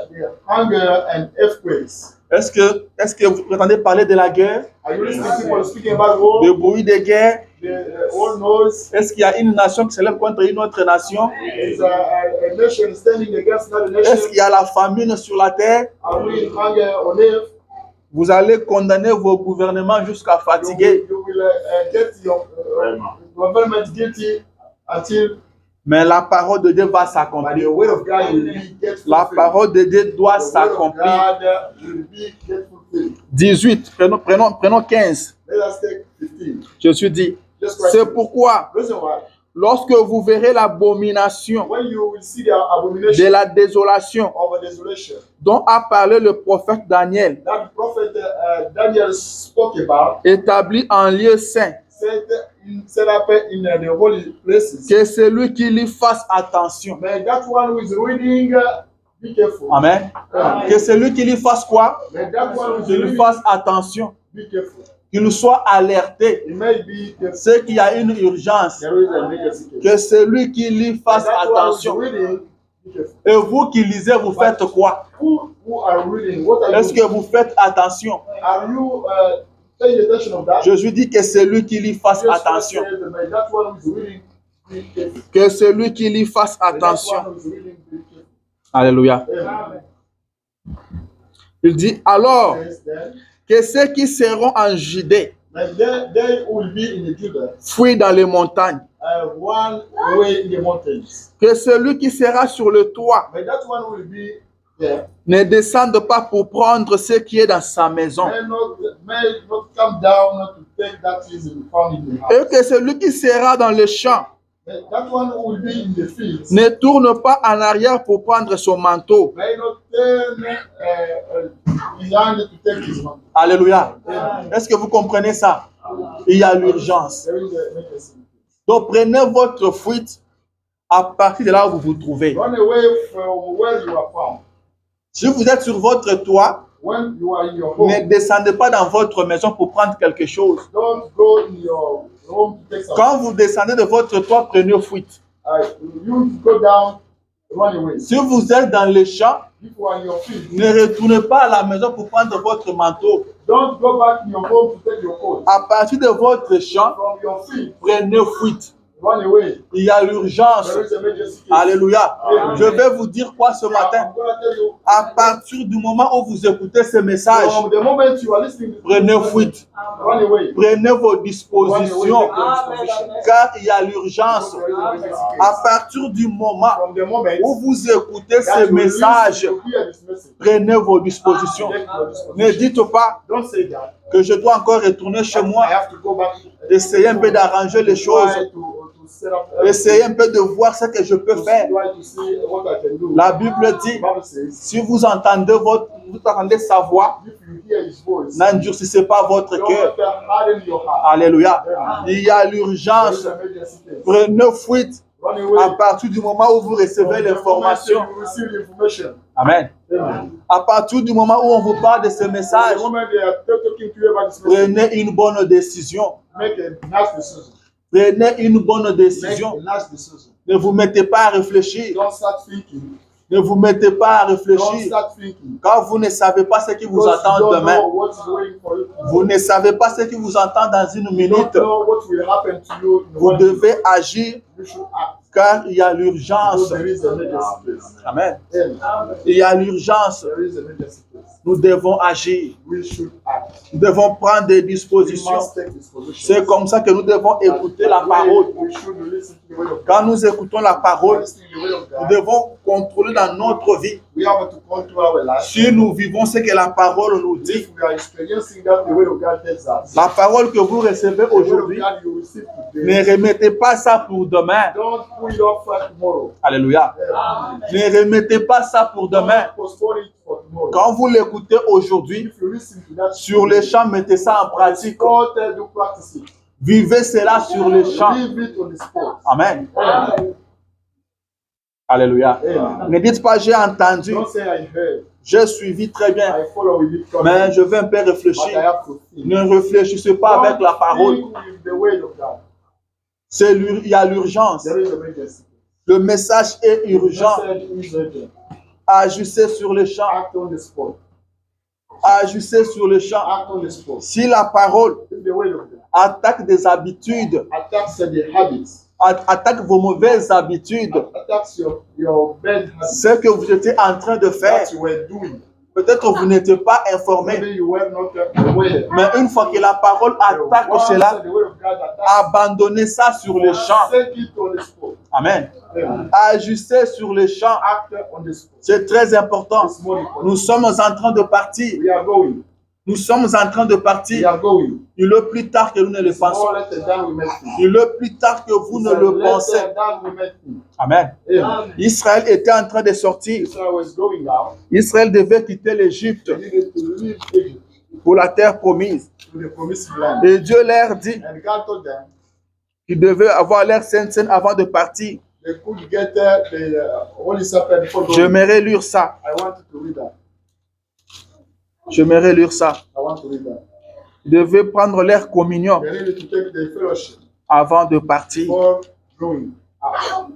the hunger and earthquakes. Est-ce que vous entendez parler de la guerre, Are you listening to people speaking about war? de bruit de guerre? The all noise. Est-ce qu'il y a une nation qui se lève contre une autre nation? Is a nation standing against another nation? Est-ce qu'il y a la famine sur la terre? Are we in hunger on earth? Vous allez condamner vos gouvernements jusqu'à fatiguer. You will get your government guilty until Mais la parole de Dieu va by the s'accomplir. word of God will be get La fulfilled. parole de Dieu doit The word of s'accomplir. God will be get fulfilled. 18, prenons 15. Let us take 15. Jésus dit, Just right. c'est pourquoi, Reason why, lorsque vous verrez l'abomination when you will see the de abomination la désolation of a desolation dont a parlé le prophète Daniel, that prophet Daniel spoke about, établi en lieu saint, set up in the holy places. que celui qui lui fasse attention. May that one who is reading, be careful. Amen. Que celui qui lui fasse quoi? May that one who is Qu'il lui reading, fasse attention. be careful. Qu'il soit alerté. It may be careful. C'est qu'il y a une urgence. There is a emergency case. Que celui qui lui fasse That one who attention. is reading, be careful. Et vous qui lisez, vous faites quoi? Who are reading? What are Est-ce you? que vous faites attention? Are you paying attention of that? Jésus dit que celui qui lui fasse Jesus attention. Christ said, may that one who is reading, be careful. Que celui qui lui fasse May that attention. one who is reading, be careful. Alléluia. Amen. Il dit alors Says then, que ceux qui seront en Judée like they will be in the Judah, fuient dans les montagnes. one way in the mountains. Que celui qui sera sur le toit But that one will be there. ne descende pas pour prendre ce qui est dans sa maison. May not come down not to take that is found in the house. Et que celui qui sera dans le champ But that one who will be in the fields ne tourne pas en arrière pour prendre son manteau. may not turn behind to take his money. Alléluia. Est-ce que vous comprenez ça? Il y a l'urgence. There is a emergency. Donc prenez votre fuite à partir de là où vous vous trouvez. Run away from where you are found. Si vous êtes sur votre toit, When you are in your home, ne descendez pas dans votre maison pour prendre quelque chose. don't go in your home to take something. Quand vous descendez de votre toit, prenez fuite. You go down, run away. Si vous êtes dans les champs, If you are in your field, ne retournez pas à la maison pour prendre votre manteau. don't go back in your home to take your coat. À partir de votre champ, From your field, prenez fuite. run away. Il y a l'urgence. There is an emergency case. Alléluia. Je vais vous dire quoi ce matin? I'm going to tell you, À partir du moment où vous écoutez ce message, from the moment you are listening to prenez fuite. run away. Prenez vos Run away, dispositions, take your disposition. car il y a l'urgence. There is an emergency À case. partir du moment From the moment où vous écoutez that ce you message, listen to hear this message, prenez vos dispositions. take your Ne disposition. dites pas Don't say that. que je dois encore retourner chez moi, I have to go back. essayer un peu d'arranger les choses, Try to set up. essayer un peu de voir ce que je peux faire. Try to see what I can do. La Bible dit, The Bible says, si vous entendez sa voix, if you hear his voice, n'endurcissez pas votre don't cœur. harden your heart. Alléluia. Il y a There is l'urgence. an emergency case. Prenez fuite Run away. à partir du moment où vous recevez l'information. You receive the information. Amen. Amen. À partir du moment où on vous parle de ce message, The moment they are talking to you about this message, prenez une bonne décision. make a nice decision. Prenez une bonne Make décision. a nice decision. Ne vous mettez pas à réfléchir. Don't start thinking. Ne vous mettez pas à Don't réfléchir. start thinking. Quand vous ne savez pas ce qui vous Because you attend don't demain, know what is waiting for you. vous ne savez pas ce qui vous attend dans une You don't minute, know what will happen to you in vous 1 minute. devez agir You should act. car il y a Because l'urgence. there is an emergency place. Amen. Amen. Il y a l'urgence. There is an emergency place. Nous devons agir. We should act. Nous devons prendre des We dispositions. must take this position. C'est comme ça que nous devons écouter la parole. We should listen to the word of Quand God. nous écoutons la parole, Listening to the word of nous God. devons contrôler dans notre vie. We have to control our life. Si nous vivons ce que la parole nous dit, If we are experiencing that, the word of God tells us. la parole que vous recevez The word of aujourd'hui, God you receive ne today. remettez pas ça pour demain. Don't put it off for tomorrow. Alléluia. Amen. Ne remettez pas ça pour demain. Don't postpone it for tomorrow. Quand vous l'écoutez aujourd'hui, If you listen to that sur les champs, mettez ça en pratique. God tell you practice it. Vivez cela sur les champs. Leave it on the spot. Amen. Amen. Alléluia. Amen. Ne dites pas j'ai entendu, Don't say I heard. j'ai suivi très bien, I follow with it. mais je vais un peu But I réfléchir. have to think. Ne réfléchissez pas avec la parole. Think with the word of God. Il y a l'urgence. There is emergency. Le message est urgent. Message is urgent. Agissez sur les champs. Act on the spot. Agissez sur les champs. Act on the spot. Si la parole If the word of God attaque des habitudes, attacks the habits, attaque vos mauvaises habitudes, attacks your bad habits ce que vous étiez en train de faire, that you were doing. peut-être vous n'étiez pas informé, Maybe you were not aware. mais une fois que la parole attaque Once cela, the word of God attacks, abandonnez ça sur les champs. take it on the spot. Amen. Amen. Agissez sur les champs. Act on the spot. C'est très important. It's more important. Nous sommes en train de partir. We are going. Nous sommes en train de We partir. are going. Et le plus tard que nous ne le It's more pensons. later than we may think. Et le plus tard que vous ne le pensez. Later than we may think. Amen. Amen. Israël était en train de sortir. Israel was going out. Israël devait quitter l'Égypte They needed to leave Egypt pour la terre promise. to the promised land. Et Dieu leur dit And God told them qu'ils devaient avoir l'air sainte avant de partir. they could get the Holy Supper before going. J'aimerais lire ça. I want to read that. J'aimerais lire ça. I want to read that. Ils devaient prendre leur communion They needed to take the fellowship avant de partir. before going out.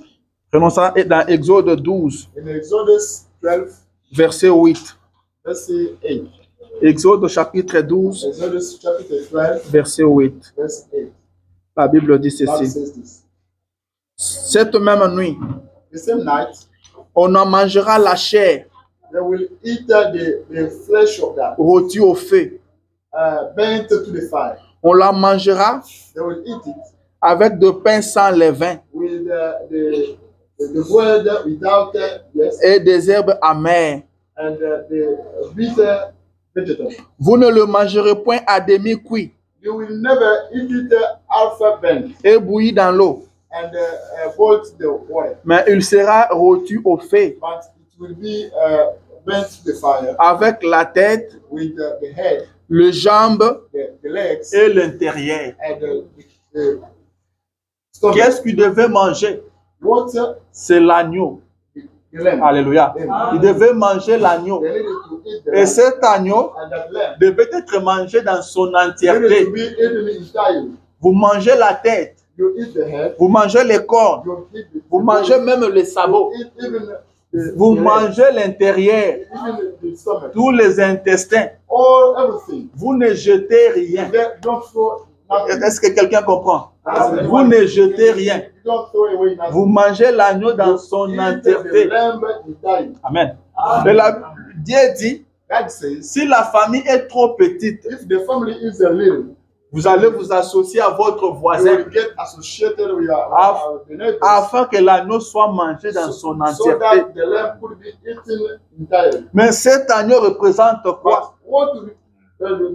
Prenons ça dans Exode 12, In Exodus 12, verset 8. let's see 8. Exode chapitre 12, Exodus chapter 12, verset 8. verse 8. La Bible dit God ceci. says this. Cette même nuit, The same night, on en mangera la chair they will eat the flesh of that, rôtie au feu. burnt to the fire. On la mangera They will eat it avec de pain sans levain with the bread without yes, et des herbes amères. and the bitter vegetables. Vous ne le mangerez point à demi cuit You will never eat it alpha burnt et bouilli dans l'eau, and boiled the water, mais il sera rôti au feu but it will be burnt to the fire avec la tête, with the head, le jambe the legs, et l'intérieur. and the stomach. Qu'est-ce qu'il devait manger? What C'est l'agneau. the lamb. Alléluia. Il devait manger l'agneau. They needed to eat the Et lamb, cet agneau and that lamb devait être mangé dans son needed to entièreté. be eaten entirely. Vous mangez la tête, You eat the head, vous mangez les cornes, you eat the vous mangez même les sabots, you eat even the vous the head, mangez l'intérieur, even the stomach, tous les intestins. all everything. Vous ne jetez rien. They don't throw nothing. Est-ce que quelqu'un comprend? Vous ne jetez rien. You don't throw away nothing. Vous mangez l'agneau dans son Eat the entièreté. lamb entirely. Amen. Et Dieu dit, God says, si la famille est trop petite, if the family is a little, vous allez vous associer à votre you voisin will get associated with the neighbors, afin que l'agneau soit mangé dans son so entièreté. that the lamb could be eaten entirely. Mais cet agneau représente quoi? But what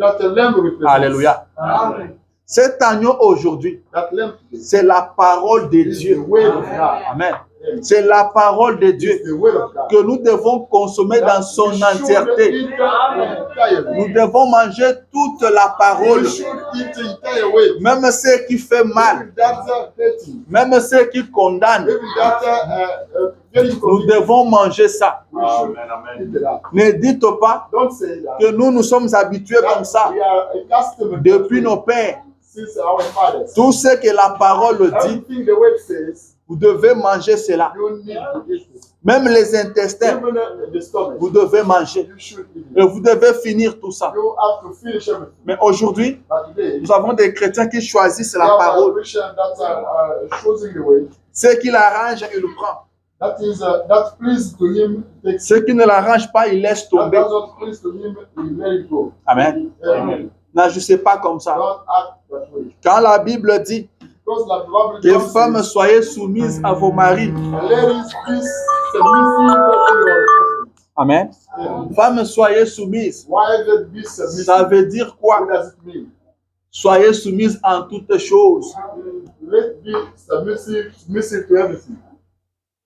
that the lamb represents? Alléluia. Amen. Cet agneau aujourd'hui, That lamb c'est la parole de is the Dieu. word of God. Amen. C'est la parole de It's Dieu the word of God. que nous devons consommer dans son We should entièreté. eat entirely. Nous devons manger toute la parole, We should eat entire way. même ce qui fait mal, Even that hurting, même ce qui condamne. even that very Nous inconvenient, devons manger ça. we should eat that. Ne dites pas Don't say that. que nous sommes habitués comme ça We are accustomed depuis nos pères. since our fathers. Tout ce que la parole dit, Everything the word says, Vous devez manger cela. You need to eat it. Même les intestins, Even the stomach. vous devez manger. You should eat Et it. vous devez finir tout ça. You have to finish everything. Mais aujourd'hui, But today, nous avons des chrétiens qui choisissent we la have a parole. Christian that are choosing the way. Ce qui l'arrange, il le prend. That is that please to him. Takes Ce qui ne l'arrange pas, il laisse that tomber. doesn't please to him. He let it go. Amen. Amen. N'agissez pas comme ça. Don't act that way. Quand la Bible dit, Because the Bible les tells femmes, us, soyez soumises à vos maris. ladies, please submissive to your husband. Amen. Yeah. Femmes, soyez soumises. Why that be submissive? Ça veut dire quoi? What does it mean? Soyez soumises en toutes choses. Let's be submissive to everything.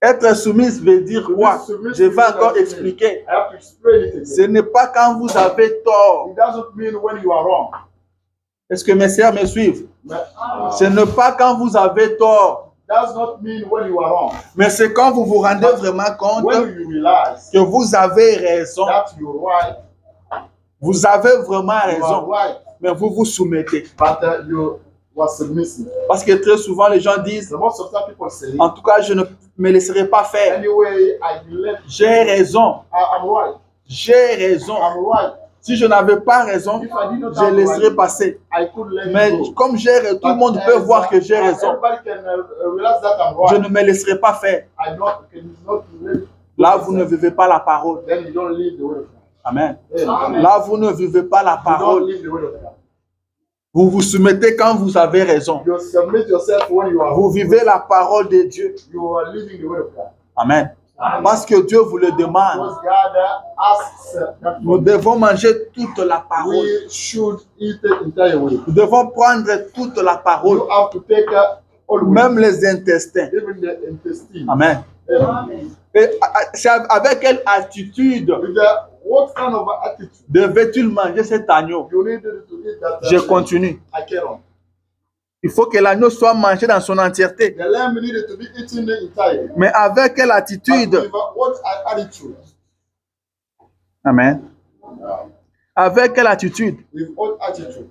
Être soumise veut dire quoi? Je vais encore expliquer. I have to explain it again. Ce n'est pas quand vous avez tort. It doesn't mean when you are wrong. Est-ce que mes sœurs me suivent? But, Ce n'est pas quand vous avez tort. does not mean when you are wrong. Mais c'est quand vous vous rendez vraiment compte When you realize que vous avez raison. that you're right, Vous avez vraiment you are raison. right, Mais vous vous soumettez. but you were submissive. Parce que très souvent, les gens disent, The most of the people say, en tout cas, je ne me laisserai pas faire. anyway, I let J'ai raison. I'm right. J'ai raison. I'm right. Si je n'avais pas raison, If I did not je have laisserai right, passer. I could let Mais it go. comme j'ai raison, tout le monde peut voir que j'ai raison. Everybody can realize that I'm Je right. ne me laisserai pas faire. I not let Là, vous ne vivez pas la parole. then you don't live the word of God. Amen. Amen. Là, vous ne vivez pas la You don't parole. live the word of God. Vous vous soumettez quand vous avez raison. You submit yourself when you are Vous vivez la parole de Dieu. You are living the word of God. Amen. Parce que Dieu vous le demande. Because God asks that Nous devons manger toute la parole. we should eat the entire way. Nous devons prendre toute la parole. You have to take all Même les intestins. even the intestine. Amen. Amen. Et c'est avec quelle attitude With what kind of attitude devait-il manger cet agneau? you need to eat that? Je continue. I carry on. Il faut que l'agneau soit mangé dans son entièreté. The lamb needed to be eaten entirely. Mais avec quelle attitude? With what attitude? Amen. Avec quelle attitude? With what attitude?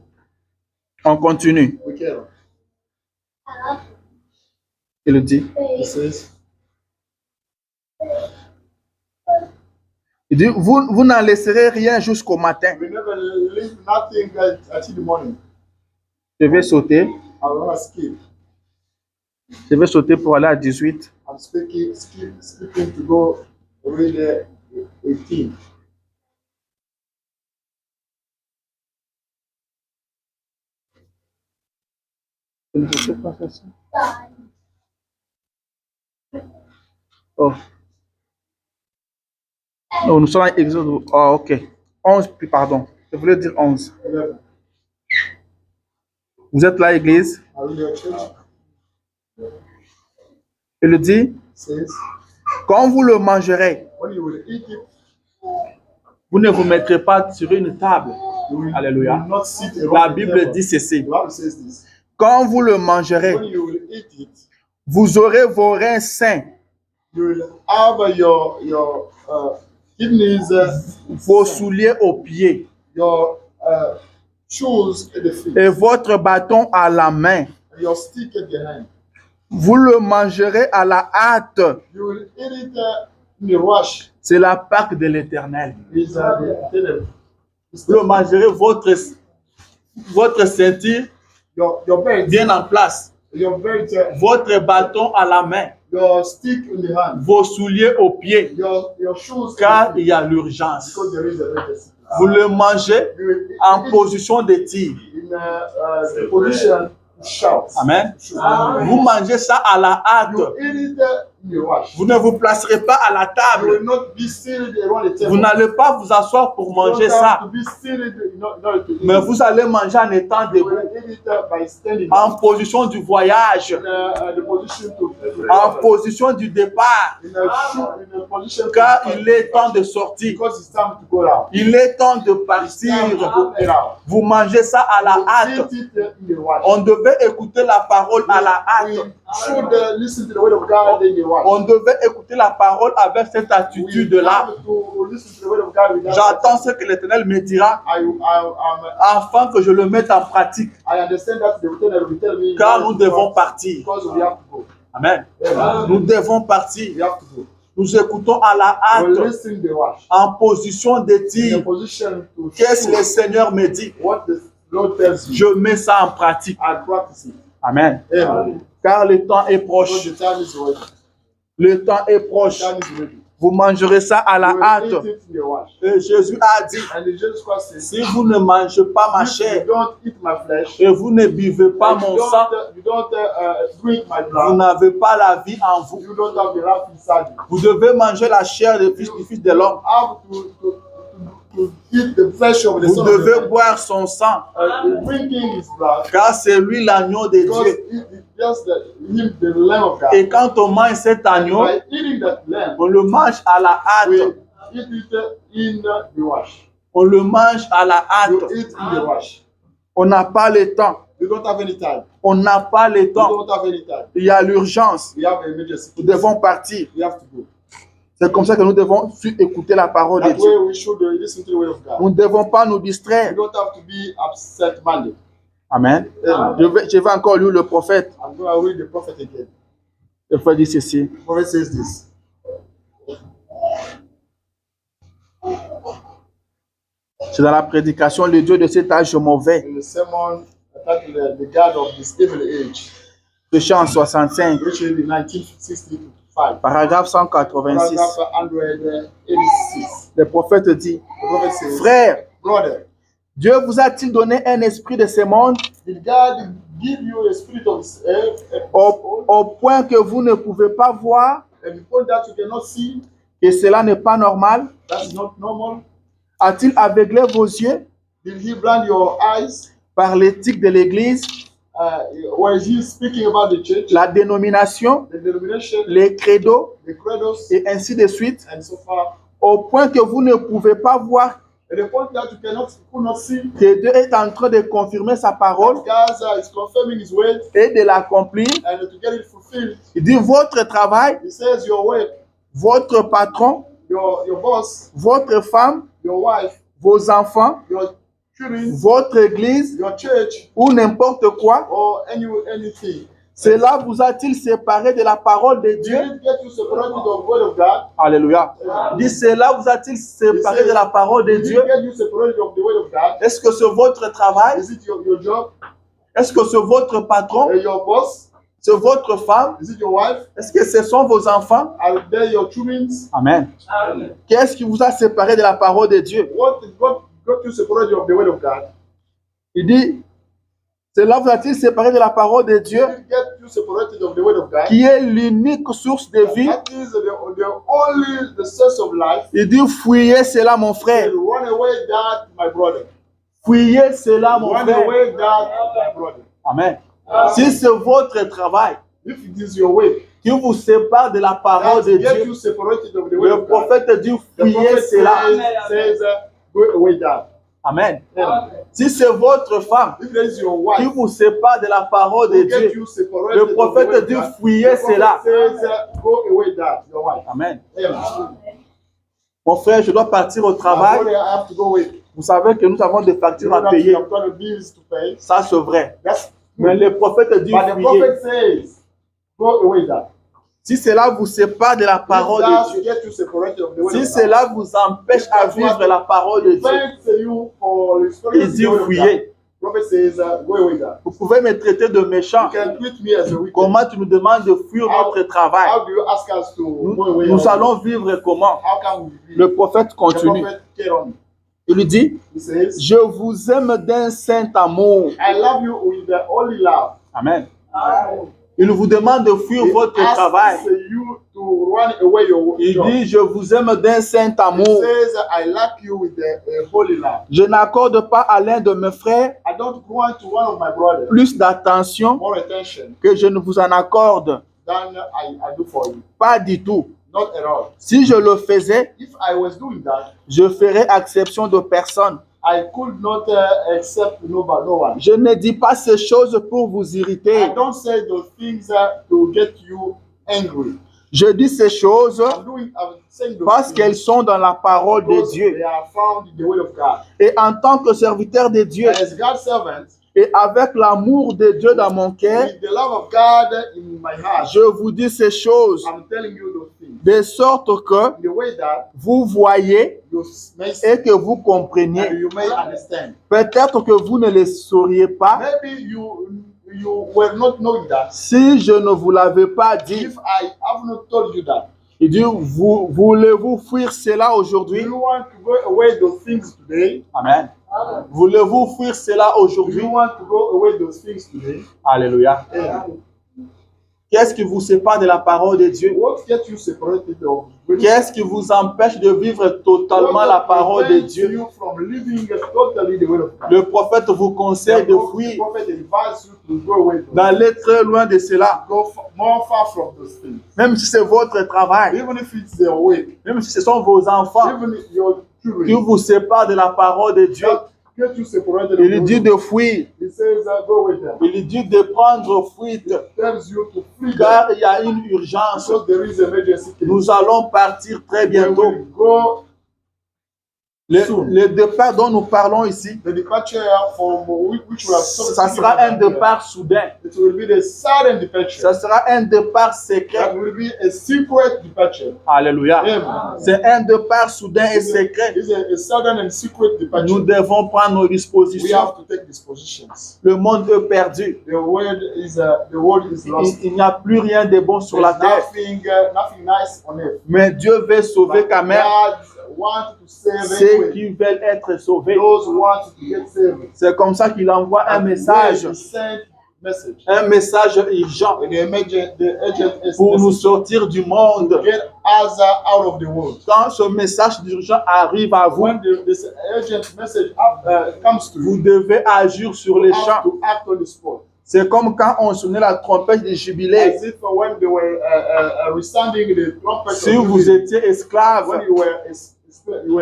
On continue. We carry on. Il le dit. He says, Il dit, vous n'en laisserez rien jusqu'au matin. we never leave nothing until the morning. Je vais sauter. I will not skip. Je vais sauter pour aller à 18. I'm skipping to go read 18. Je ne sais pas faire ça. Oh. Non, nous sommes à Exode. Oh, ok. 11, puis pardon. Je voulais dire 11. 11. Vous êtes là, Église? I read your church. Il le dit, Says, quand vous le mangerez, when you will eat it, vous ne vous mettrez pas sur une table. you will, Alléluia. you will not sit around La the Bible table. dit ceci. The Bible says this. Quand vous le mangerez, When you will eat it, vous aurez vos reins sains, you will have your kidneys, vos souliers aux pieds your shoes at the feet, et votre bâton à la main. your stick at the hand. Vous le mangerez à la hâte. You will eat it in the rush. C'est la Pâque de l'Éternel. Is the Vous le mangerez, votre ceinture your belt, bien en place, your belt, votre bâton à la main, your stick in the hand, vos souliers aux pieds, your shoes, car il y a l'urgence. because there is a emergency. Vous le mangez You will eat en it position de tir. in the position to shout. Amen. Vous mangez ça à la hâte. You eat it in the rush. Vous ne vous placerez pas à la You table. will not be seated around the table. Vous n'allez pas vous asseoir pour You manger don't have ça. to be seated in order to eat Mais it. vous allez manger en étant You debout, will eat it by standing en position du voyage, in the position to en position du départ, in a position to car il est temps de sortir. because it's time to go out. Il est temps de It's partir. time to go out. Vous mangez ça à la hâte. Eat it in the rush. On devait écouter la parole à la We hâte. should listen to the word of God in the rush. On devait écouter la parole avec cette We attitude-là. have to listen to the word of God with that J'attends attitude. ce que l'Éternel me dira I'm afin que je le mette en pratique, I understand that the return will tell me car nous devons partir. because we have to go. Amen. Amen. Nous devons partir. We have to go. Nous écoutons à la We hâte, listen the watch. en position de In a dire, position to qu'est-ce que le choose Seigneur me dit? what the Lord tells you Je mets ça en pratique. and practice it. Amen. Amen. Car le temps est Because proche. the time is ready. Le temps est The proche. time is ready. Vous mangerez ça à la You will hâte. eat it in the watch. Et Jésus a dit, And the Jesus Christ says, si vous ne mangez pas ma if chair you don't eat my flesh, et vous ne buvez pas and mon sang, you don't drink my vous blood, n'avez pas la vie en vous. you don't have the life inside you. Vous devez manger la chair du Fils de l'homme. Have to eat the flesh of the Vous Son of devez Man. boire son sang, Drinking his blood, car c'est lui l'agneau de because Dieu. it is just the Lamb of God. Et quand on mange cet agneau, By eating that lamb, on le mange à la we hâte. eat it in the wash. On le mange à la You hâte. eat in the wash. On n'a pas le temps. You don't have any time. On n'a pas le You temps. don't have any time. Il y a l'urgence. We have an emergency. Nous devons partir. We have to go. C'est comme ça que nous devons écouter la parole de That Dieu. way we should listen to the way of God. Nous ne devons pas nous You distraire. don't have to be upset-minded. Amen. Amen. Je vais encore lire le prophète. I'm going to read the prophet again. Le prophète dit ceci. The prophet says this. C'est dans la prédication, le Dieu de cet âge mauvais. In the sermon entitled The God of this evil age, Péché en 65, which is in 1960-65, paragraphe 186. paragraph 186. Le prophète dit, The prophet says, frère, brother, Dieu vous a-t-il donné un esprit de ce monde did God give you a spirit of this earth, au point que vous ne pouvez pas voir and before that you cannot see? et cela n'est pas normal? That's not normal. A-t-il aveuglé vos yeux Did he blind your eyes? par l'éthique de l'Église, Was he speaking about the church, la dénomination, the denomination, les credos the credos, et ainsi de suite, and so far? au point que vous ne pouvez pas voir At the point that you could not see, que Dieu est en train de confirmer sa parole God is confirming his word et de l'accomplir? and to get it fulfilled. Il dit, votre travail, He says your work, votre patron, your boss, votre femme, your wife, vos enfants, your children, votre église your church, ou n'importe quoi, or anything. cela vous a-t-il séparé de la parole de Did Dieu? it get you separated from the word of God? Alléluia. Il dit, cela vous a-t-il séparé de la parole de Did Dieu? it get you separated from the word of God? Est-ce que c'est votre travail? Is it your job? Est-ce que c'est votre patron? Your boss? C'est votre femme? Is it your wife? Est-ce que ce sont vos enfants? Are they your children? Amen. Qu'est-ce qui vous a séparé de la parole de Dieu? What got you separated from the word of God? Il dit, cela vous a-t-il séparé de la parole de Dieu, Did it get you separated from the word of God? qui est l'unique source de vie? That is the source of life. Il dit, fuyez cela, mon frère. Run away that, my brother. Fuyez cela, mon Run frère. away that, my brother. Amen. Si c'est votre travail If it is your way, qui vous sépare de la parole that de get Dieu, you separated from the word le of God. prophète dit, The fuyez prophet cela. says go away that. Amen. Amen. Si c'est votre femme If there is your qui wife, vous sépare de la parole de who get Dieu, you separated le from the word prophète of dit, God, fuyez the prophet cela. says go away that, your wife. Amen. Amen. Mon frère, je dois partir au My travail. brother, I have to go away. Vous savez que nous avons des factures à You payer. have got bills to pay. Ça, c'est vrai. That's Mais le prophète dit, but the fuyez. prophet says go away that. Si cela vous sépare de la parole If de that Dieu, get you separated from the word si of God, cela vous empêche à vivre la parole de Dieu, prevents you for il experiencing dit, the word of God. fuyez. Prophet says go away that. Vous pouvez me traiter de méchant. You can treat me as a wicked. Comment tu nous demandes de fuir notre travail? How do you ask us to go away? Nous allons vivre comment? How can we live? Le prophète The continue. prophet carried on. Il lui dit, He says, je vous aime d'un saint amour. I love you with the holy love. Amen. Il vous demande de fuir He votre asks travail. you to run away your Il job. dit, je vous aime d'un saint He amour. says, I love you with the holy love. Je n'accorde pas à l'un de mes frères I don't grant to one of my brothers plus d'attention more attention que je ne vous en accorde. than I do for you. Pas du tout. Not at all. Si je le faisais, If I was doing that, je ferais exception de personne. I could not accept no one. Je ne dis pas ces choses pour vous I irriter. don't say those things to get you angry. Je dis ces choses I'm saying those parce qu'elles things sont dans la parole de because Dieu. they are found in the word of God. Et en tant que serviteur de Dieu, As God's servant, Et avec l'amour de Dieu dans mon cœur, with the love of God in my heart, je vous dis ces choses, I'm telling you those things. de sorte que In the way that vous voyez you may see et que vous and compreniez. you may understand. Peut-être que vous ne le sauriez pas Maybe you were not knowing that. si je ne vous l'avais pas dit. If I have not told you that, Il dit, voulez-vous fuir cela do aujourd'hui? you want to go away those things today? Amen. Voulez-vous fuir cela Do aujourd'hui? you want to go away those things today? Alléluia. Yeah. Qu'est-ce qui vous sépare de la parole de Dieu? What gets you separated of Qu'est-ce qui vous empêche de vivre totalement la parole de Dieu? you from living totally the way of God? Le prophète vous conseille de The fuir, prophet advises you to go away from d'aller très loin de cela. more far from those things. Même si c'est votre travail, Even if it's their way, même si ce sont vos enfants even if your qui children, vous séparent de la parole de Dieu, get you separated. il dit de fuir. He says, go with them. Il dit de prendre fuite, Tells you to flee them car il y a une urgence. because there is emergency. Nous allons partir très We bientôt. will go Le départ dont nous parlons ici, the departure from which we are ça sera un départ soudain. It will be the sudden departure. Ça sera un départ That secret. will be a secret departure. Alléluia. Amen. C'est un départ soudain et secret. It's a sudden and secret Nous departure. devons prendre nos We dispositions. have to take dispositions. Le monde est perdu. The world is lost. Il n'y a plus rien de bon sur la There's terre. nothing nice on earth. Mais Dieu veut sauver But quand même God wants to save ceux anyway. qui veulent être sauvés. Those who want to get saved. C'est comme ça qu'il envoie un message. He sent message. Un message urgent The agent is pour nous message sortir du to monde. get us out of the world. Quand ce message d'urgence arrive à vous, When this urgent message comes to vous you, devez agir sur les you have champs. to act on the spot. C'est comme quand on sonnait la trompette du jubilé. As if when they were resounding the trumpet Si of vous Jubilee, étiez esclave, when you were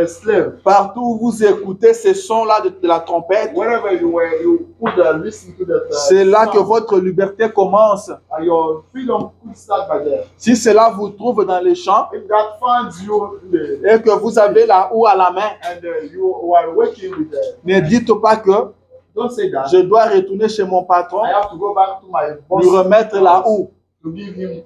a slave, partout où vous écoutez ce son-là de la trompette, wherever you could listen to that. c'est là que sound, votre liberté commence. your freedom could start by there. Si cela vous trouve dans les champs If that finds you et que vous avez la houe à la main, and you are working with ne dites pas que don't say that. je dois retourner chez mon patron, I have to go back to my boss lui remettre la houe, to give him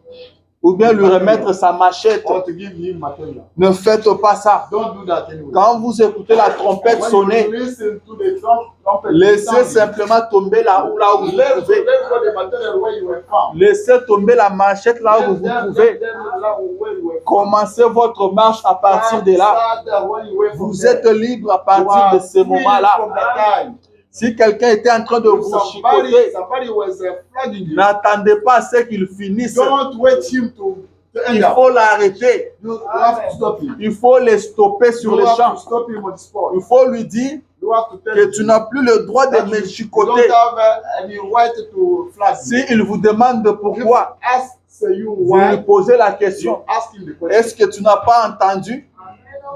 ou bien lui remettre sa machette. or to give him material. Ne faites pas ça. Don't do that anyway. Quand vous écoutez la trompette When sonner, you listen to the trumpet, laissez sounding, simplement tomber la houe là où vous let pouvez. go the material where you were found. Laissez tomber la machette là où vous pouvez. Commencez votre marche à partir de là. Vous êtes libre à partir de ce moment-là. Si quelqu'un était en train de vous chicoter, Somebody was flogging you. n'attendez pas à ce qu'il finisse. Don't wait him to end Il up. faut l'arrêter. You have to stop him. Il faut les stopper sur You les have champs. to stop him on the spot. Il faut lui dire You have to tell que him tu n'as plus le droit de that me you chicoter. don't have any right to flag you. S'il vous demande pourquoi, Ask you vous lui why. posez la You question. ask him the question. Est-ce que tu n'as pas entendu?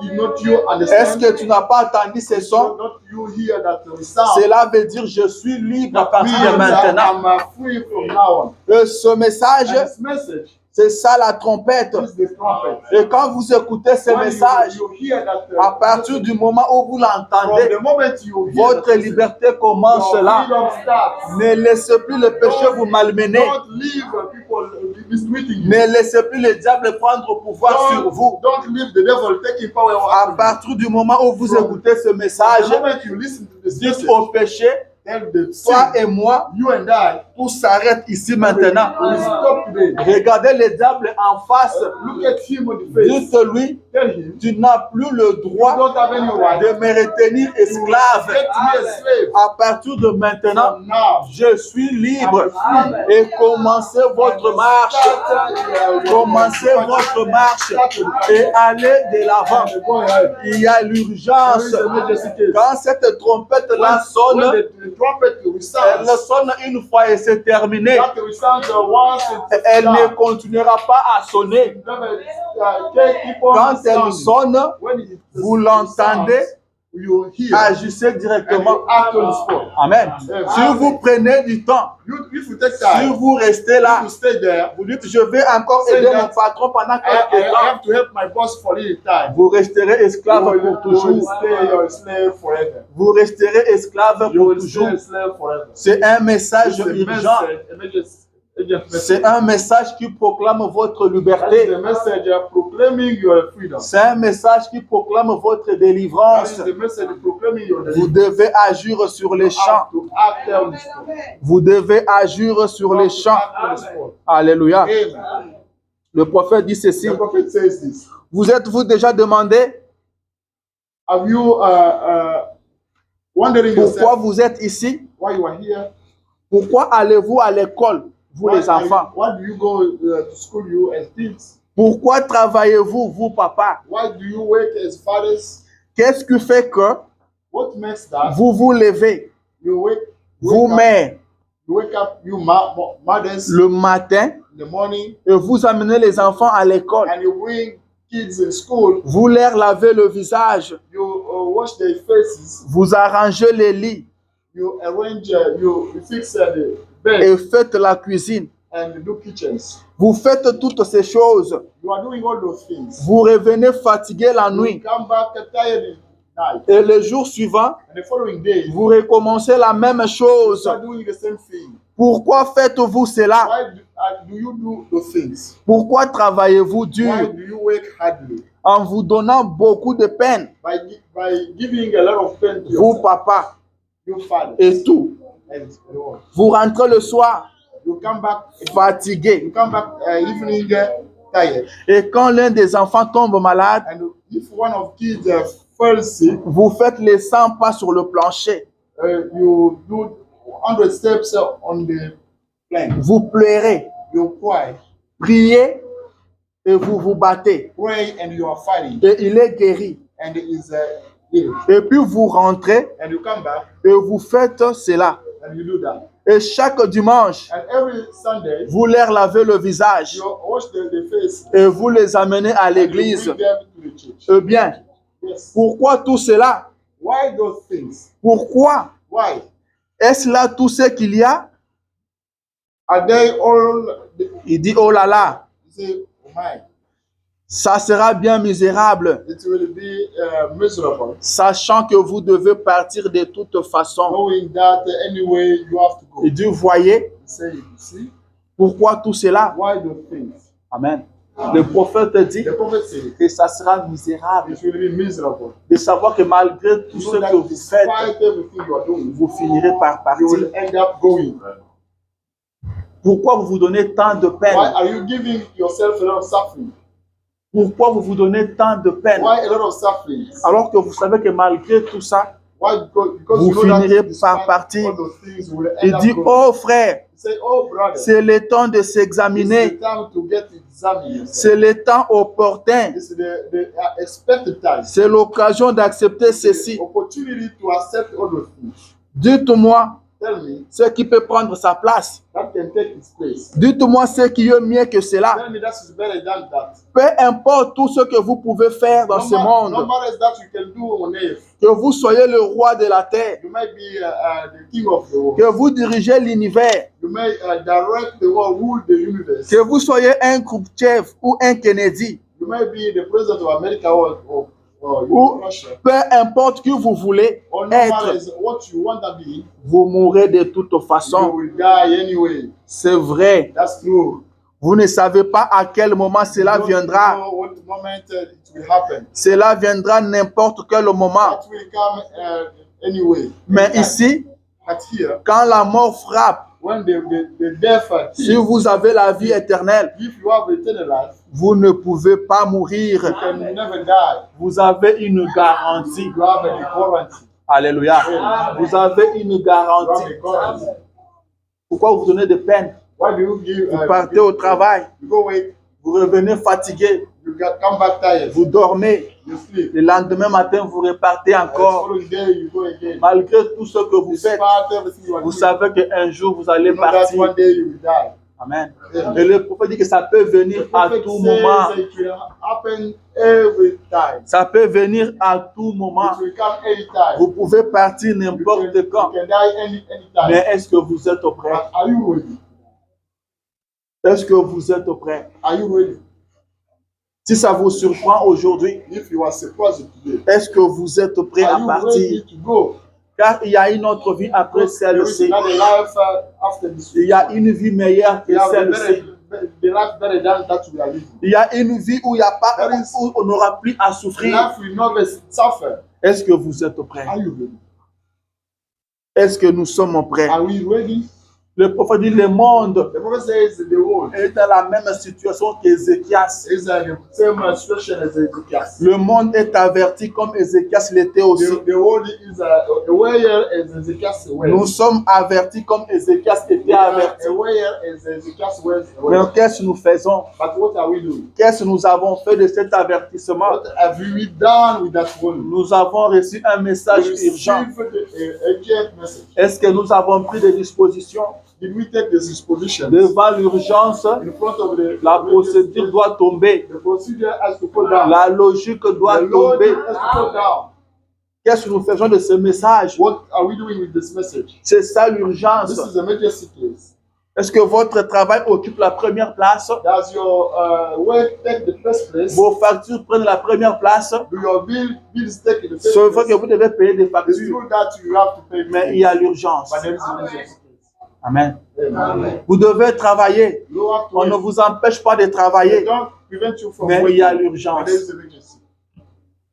Did not you Est-ce understand? que tu n'as pas entendu ces Did sons? not you hear that sound? Cela veut dire je suis libre à partir de Means maintenant. I'm free from now on. Ce message, And this message c'est ça la trompette. is the trumpet. Et quand vous écoutez ce When message, you hear that, à partir du moment où vous from l'entendez, the moment you hear votre that, liberté commence your là. freedom starts. Ne laissez plus le péché vous malmener. Don't leave people mistreating you. Ne laissez plus le diable prendre pouvoir sur vous. Don't leave the devil taking power À over you. partir du moment où vous écoutez ce message, The moment you listen to this dites message, au péché, then the toi sin, et moi, you and I, tout s'arrête ici maintenant. will stop today. Regardez le diable en face. Look at him on the face. Dites-lui, Tell him, tu n'as plus le you droit don't have any right de me retenir esclave. get me a slave. À partir de maintenant, From now, je suis libre. Et commencez votre marche. Commencez votre marche et allez de l'avant. go ahead. Il y a l'urgence. Quand cette trompette-là sonne, When the trumpet elle resounds, sonne une fois et c'est terminé. that resounds once and Elle done. ne continuera pas à sonner. Keep on Quand elle sounding. sonne, When it vous l'entendez, you hear agissez and directement. you act on the spot. Amen. Amen. Si vous prenez du temps, If you take si time vous restez là, to stay there, vous dites je vais encore aider mon patron pendant quelques I temps, have to help my boss for a little time. vous resterez esclave pour You will toujours. stay your slave forever. Vous resterez esclave You pour will toujours. stay a slave forever. C'est un message It's a urgent. message, urgent C'est message. un message qui proclame votre That is liberté. the message proclaiming your freedom. C'est un message qui proclame votre That délivrance. is the message proclaiming your Vous deliverance. devez agir sur les You champs. have to act on the spot. Vous devez agir sur You les have to champs. act on the spot. Alléluia. Amen. Le prophète dit ceci. The prophet says this. Vous êtes-vous déjà demandé Have you wondering pourquoi yourself vous êtes ici? why you are here? Pourquoi allez-vous à l'école, vous les enfants? Why do you go to school, you as kids? Pourquoi travaillez-vous, vous, papa? Why do you work as fathers? Qu'est-ce qui fait que What makes that vous vous levez, you vous, mères, wake up, you mothers le matin in the morning, et vous amenez les enfants à l'école? and you bring kids in school, Vous leur lavez le visage, you wash their faces, vous arrangez les lits you arrange, you fix the bed et faites la cuisine. and do kitchens. Vous faites toutes ces choses. You are doing all those things. Vous revenez fatigué la You nuit come back tired at night, et le jour suivant, and the following day vous recommencez la même you chose. start doing the same thing. Pourquoi faites-vous cela? Why do you do those things? Pourquoi travaillez-vous Why dur do you work hardly? en vous donnant beaucoup de peine? By giving a lot of pain to Vous, yourself, papa, your father, et tout. and everyone. Vous rentrez le soir You come back fatigué. evening tired, Et quand l'un des enfants tombe malade, and if one of kids falls sick, vous faites les 100 pas sur le plancher. you do 100 steps on the plank. Vous pleurez, You cry, priez et vous vous battez. pray, and you are fighting, Et il est guéri. and it is healed. Et puis vous rentrez And you come back et vous faites cela. and you do that. Et chaque dimanche, And every Sunday vous leur lavez le visage you wash the face et vous les amenez à and you l'église. bring them to the church. Eh bien, Yes. pourquoi tout cela? Why those things? Pourquoi? Why? Est-ce là tout ce qu'il y a? Are they all? Il dit, oh là là, You say, oh my, ça sera bien misérable, it will be miserable, sachant que vous devez partir de toute façon. knowing that anyway you have to go. Il dit, voyez, You say, you see, pourquoi tout cela? why those things? Amen. Le prophète dit The prophet said, que ça sera misérable it will be miserable. de savoir que malgré tout You ce know that que vous faites, despite everything you are doing, vous finirez par you partir. will end up going. Pourquoi vous vous donnez tant de Why peine? are you giving yourself a lot of suffering? Pourquoi vous vous donnez tant de peine? Why a lot of suffering? Alors que vous savez que malgré tout ça, Why? Because vous you know that finirez despite par partir. all those things, you will end il up dit, going. oh frère, You say, oh brother, c'est le temps de it's s'examiner. the time to get examined yourself. C'est le temps opportun. It's the expected time. C'est l'occasion d'accepter ceci. The opportunity to accept all those things. Dites-moi Tell me ce qui peut prendre sa place. that can take its place. Dites-moi ce qui est mieux que cela. Tell me that is better than that. Peu importe tout ce que vous pouvez faire dans ce No monde, matter that you can do on earth. que vous soyez le roi de la terre, You might be the king of the world. que vous dirigez l'univers, You may direct the world, rule the universe. que vous soyez un Khrouchtchev ou un Kennedy, You may be the president of America or ou Russia. peu importe qui vous voulez Or no matter être, what you want to be, vous mourrez de toute you façon. will die anyway. C'est vrai. That's true. Vous ne savez pas à quel moment cela You don't viendra. know what moment it will happen. Cela viendra n'importe quel moment. That will come anyway. Mais Anytime. ici, But here, quand la mort frappe, when the death si vous avez la vie éternelle, if you have eternal life, vous ne pouvez pas mourir. you can never die. Vous avez une garantie. You have a guarantee. Alléluia. Vous avez une You have garantie. a guarantee. Pourquoi vous donnez de peine? Why do you give? Vous partez au travail, You go away. vous revenez fatigué, Come back tired. vous dormez. You sleep. Le lendemain matin, vous repartez The encore. following day you go again. Malgré tout ce que vous faites, Despite everything you are vous doing, savez qu'un jour, vous allez you know that partir. one day you will die. Amen. Et le prophète dit que ça peut venir à tout moment. It will happen every time. Ça peut venir à tout moment. It will come anytime. Vous pouvez partir n'importe quand. You can die anytime. Mais est-ce que vous êtes prêt? But are you ready? Est-ce que vous êtes prêt? Are you ready? Si ça vous surprend aujourd'hui, If you are surprised today, est-ce que vous êtes prêt are à you partir? ready to go? Car il y a une autre vie après There is celle-ci. another life after this. Il y a une vie meilleure que We have celle-ci. the life better than that we are living. Il y a une vie où il y a pas, où on n'aura plus à The souffrir. life will not be suffer. Est-ce que vous êtes prêts? Are you ready? Est-ce que nous sommes prêts? Are we ready? Le prophète dit le monde The prophet says the world est dans la même situation qu'Ézéchias. is in the same situation as Ezekias. Le monde est averti comme Ézéchias l'était aussi. The world is aware as Ezekias was. Nous sommes avertis comme Ézéchias était We are averti. aware as Ezekias was. Mais qu'est-ce que nous faisons? But what are we doing? Qu'est-ce que nous avons fait de cet avertissement? What have we done with that word? Nous avons reçu un message We urgent. received a urgent message. Est-ce que nous avons pris des dispositions Did we take this disposition devant l'urgence? in front of La procédure doit tomber. The procedure has to go down. La logique doit The Lord tomber. has to go down. Qu'est-ce que nous faisons de ce message? What are we doing with this message? C'est ça l'urgence. This is a emergency case. Est-ce que votre travail occupe la première place? Does your work take the first place? Vos factures prennent la première place? Do your bills take the first C'est vrai place? que vous devez payer des It's factures, true that you have to pay. mais il y a l'urgence. But there is an emergency case. Amen. Amen. Vous devez travailler. You have to On ne wait. vous empêche pas de They travailler, don't prevent you from mais il waiting. y a But l'urgence. there is an emergency.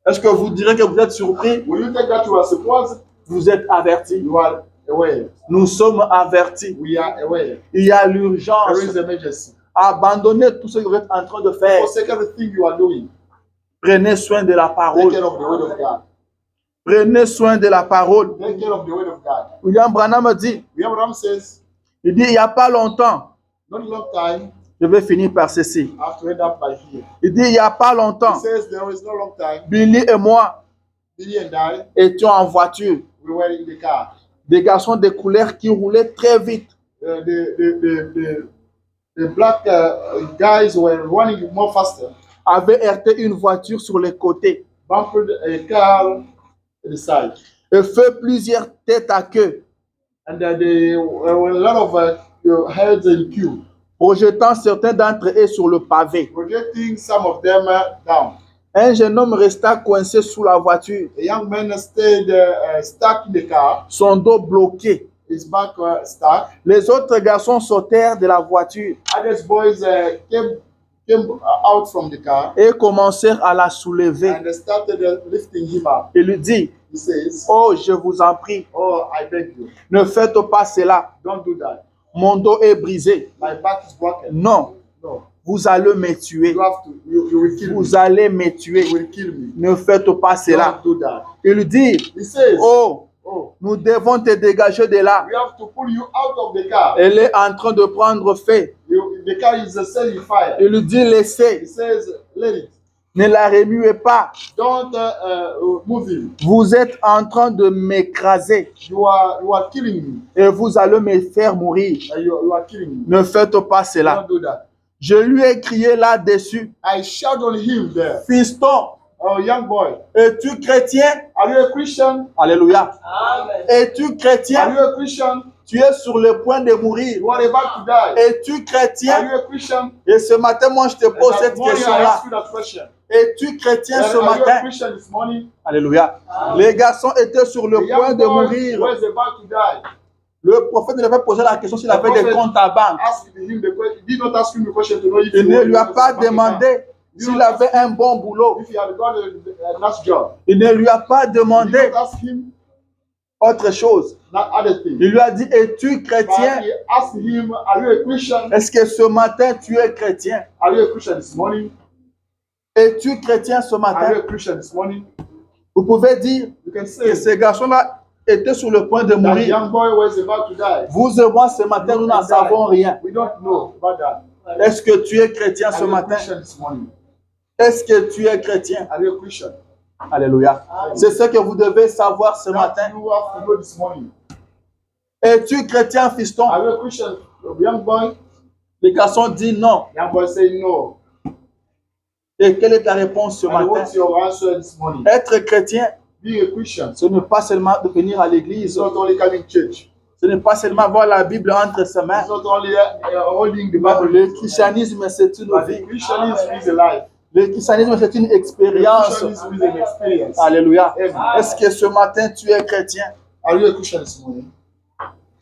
Est-ce que vous direz que vous êtes surpris? Will you take that you are surprised? Vous êtes avertis. You are aware. Nous sommes avertis. We are aware. Il y a There l'urgence. is an emergency. Abandonnez tout ce que vous êtes en train de faire. Forsake everything you are doing. Prenez soin de la Take parole. care of the word of God. Prenez soin de la parole. Take care of the word of God. William Branham dit, William Branham says, il dit, il n'y a pas longtemps, not long time, je vais finir par ceci. I have to end up by here. Il dit, il n'y a pas He longtemps, says there is no long time. Billy et moi Billy and I, étions en voiture. we were in the car. Des garçons de couleur qui roulaient très vite. The black guys were running more faster. Avaient heurté une voiture sur les côtés Bumped a car at the side. et fait plusieurs têtes à queue, And there were a lot of heads in queue, projetant certains d'entre eux sur le pavé. projecting some of them down. Un jeune homme resta coincé sous la voiture, A young man stayed stuck in the car, son dos bloqué. his back stuck. Les autres garçons sautèrent de la voiture Other boys came out from the car et commencèrent à la soulever. and they started lifting him up. Il lui dit, He says, oh, je vous en prie, "Oh, I beg you, ne faites pas cela. don't do that. Mon dos est brisé. My back is broken. Non, No, vous allez me tuer. you have to. You will kill me. Vous allez me tuer. You will kill me. Ne faites pas cela. Don't do that." Il lui dit, He says, oh, "Oh, nous devons te dégager de là. we have to pull you out of the car. Elle est en train de prendre feu. The car is setting fire." Il lui dit, He laissez, says, "Let it. ne la remuez pas. Don't move him. Vous êtes en train de m'écraser You are killing me. et vous allez me faire mourir. You are killing me. Ne faites pas cela. Don't do that." Je lui ai crié là-dessus, I shout on him there. fiston, Oh, young boy, es-tu chrétien? are you a Christian? Alléluia. Amen. Es-tu Are chrétien? you a Christian? Tu es sur le point de mourir. You are about to die. Es-tu Are chrétien? you a Christian? Et ce matin, moi, je te And pose that cette morning I question-là. asked you that question. Es-tu chrétien ce Are you a matin? Christian this morning? Alléluia. Les garçons étaient sur The le point young de boy mourir. was about to die. Le prophète ne lui a pas posé la question s'il avait des comptes à banque. Ask him the question. He did not ask him the question to know if Il he ne was- lui a pas was a demandé s'il avait un bon boulot. if he had got a nice job. Il ne lui a pas He did demandé not ask him autre chose. that other thing. Il lui a dit, es-tu But chrétien? he asked him, "Are you a Christian? Est-ce que ce matin tu es chrétien? Are you a Christian this morning? Es-tu chrétien ce Are you matin? a Christian this morning?" Vous pouvez dire You can que say ces garçons-là étaient sur le point de that mourir. young boy was about to die. Vous et moi ce matin, nous n'en savons rien. We don't know about that. Est-ce que tu es chrétien Are ce you a matin? Christian this morning? Est-ce que tu es chrétien? Are you a Christian? Alléluia. C'est ce que vous devez savoir ce That matin. you have to know this morning. Es-tu chrétien, fiston? Are you a Christian, young boy? Le garçon dit non. Young boy say no. Et quelle est ta réponse ce And matin? what's your answer this morning? Être chrétien, Being a Christian, ce n'est pas seulement de venir à it's l'église. not only coming to church. Ce n'est pas seulement avoir la Bible entre ses mains. It's not only holding the Mais Bible. le christianisme, c'est une But vie. the Christianism is a life. Le christianisme, c'est une The expérience. Christianism is an experience. Alléluia. Amen. Est-ce que ce matin, tu es chrétien? Are you a Christian this morning?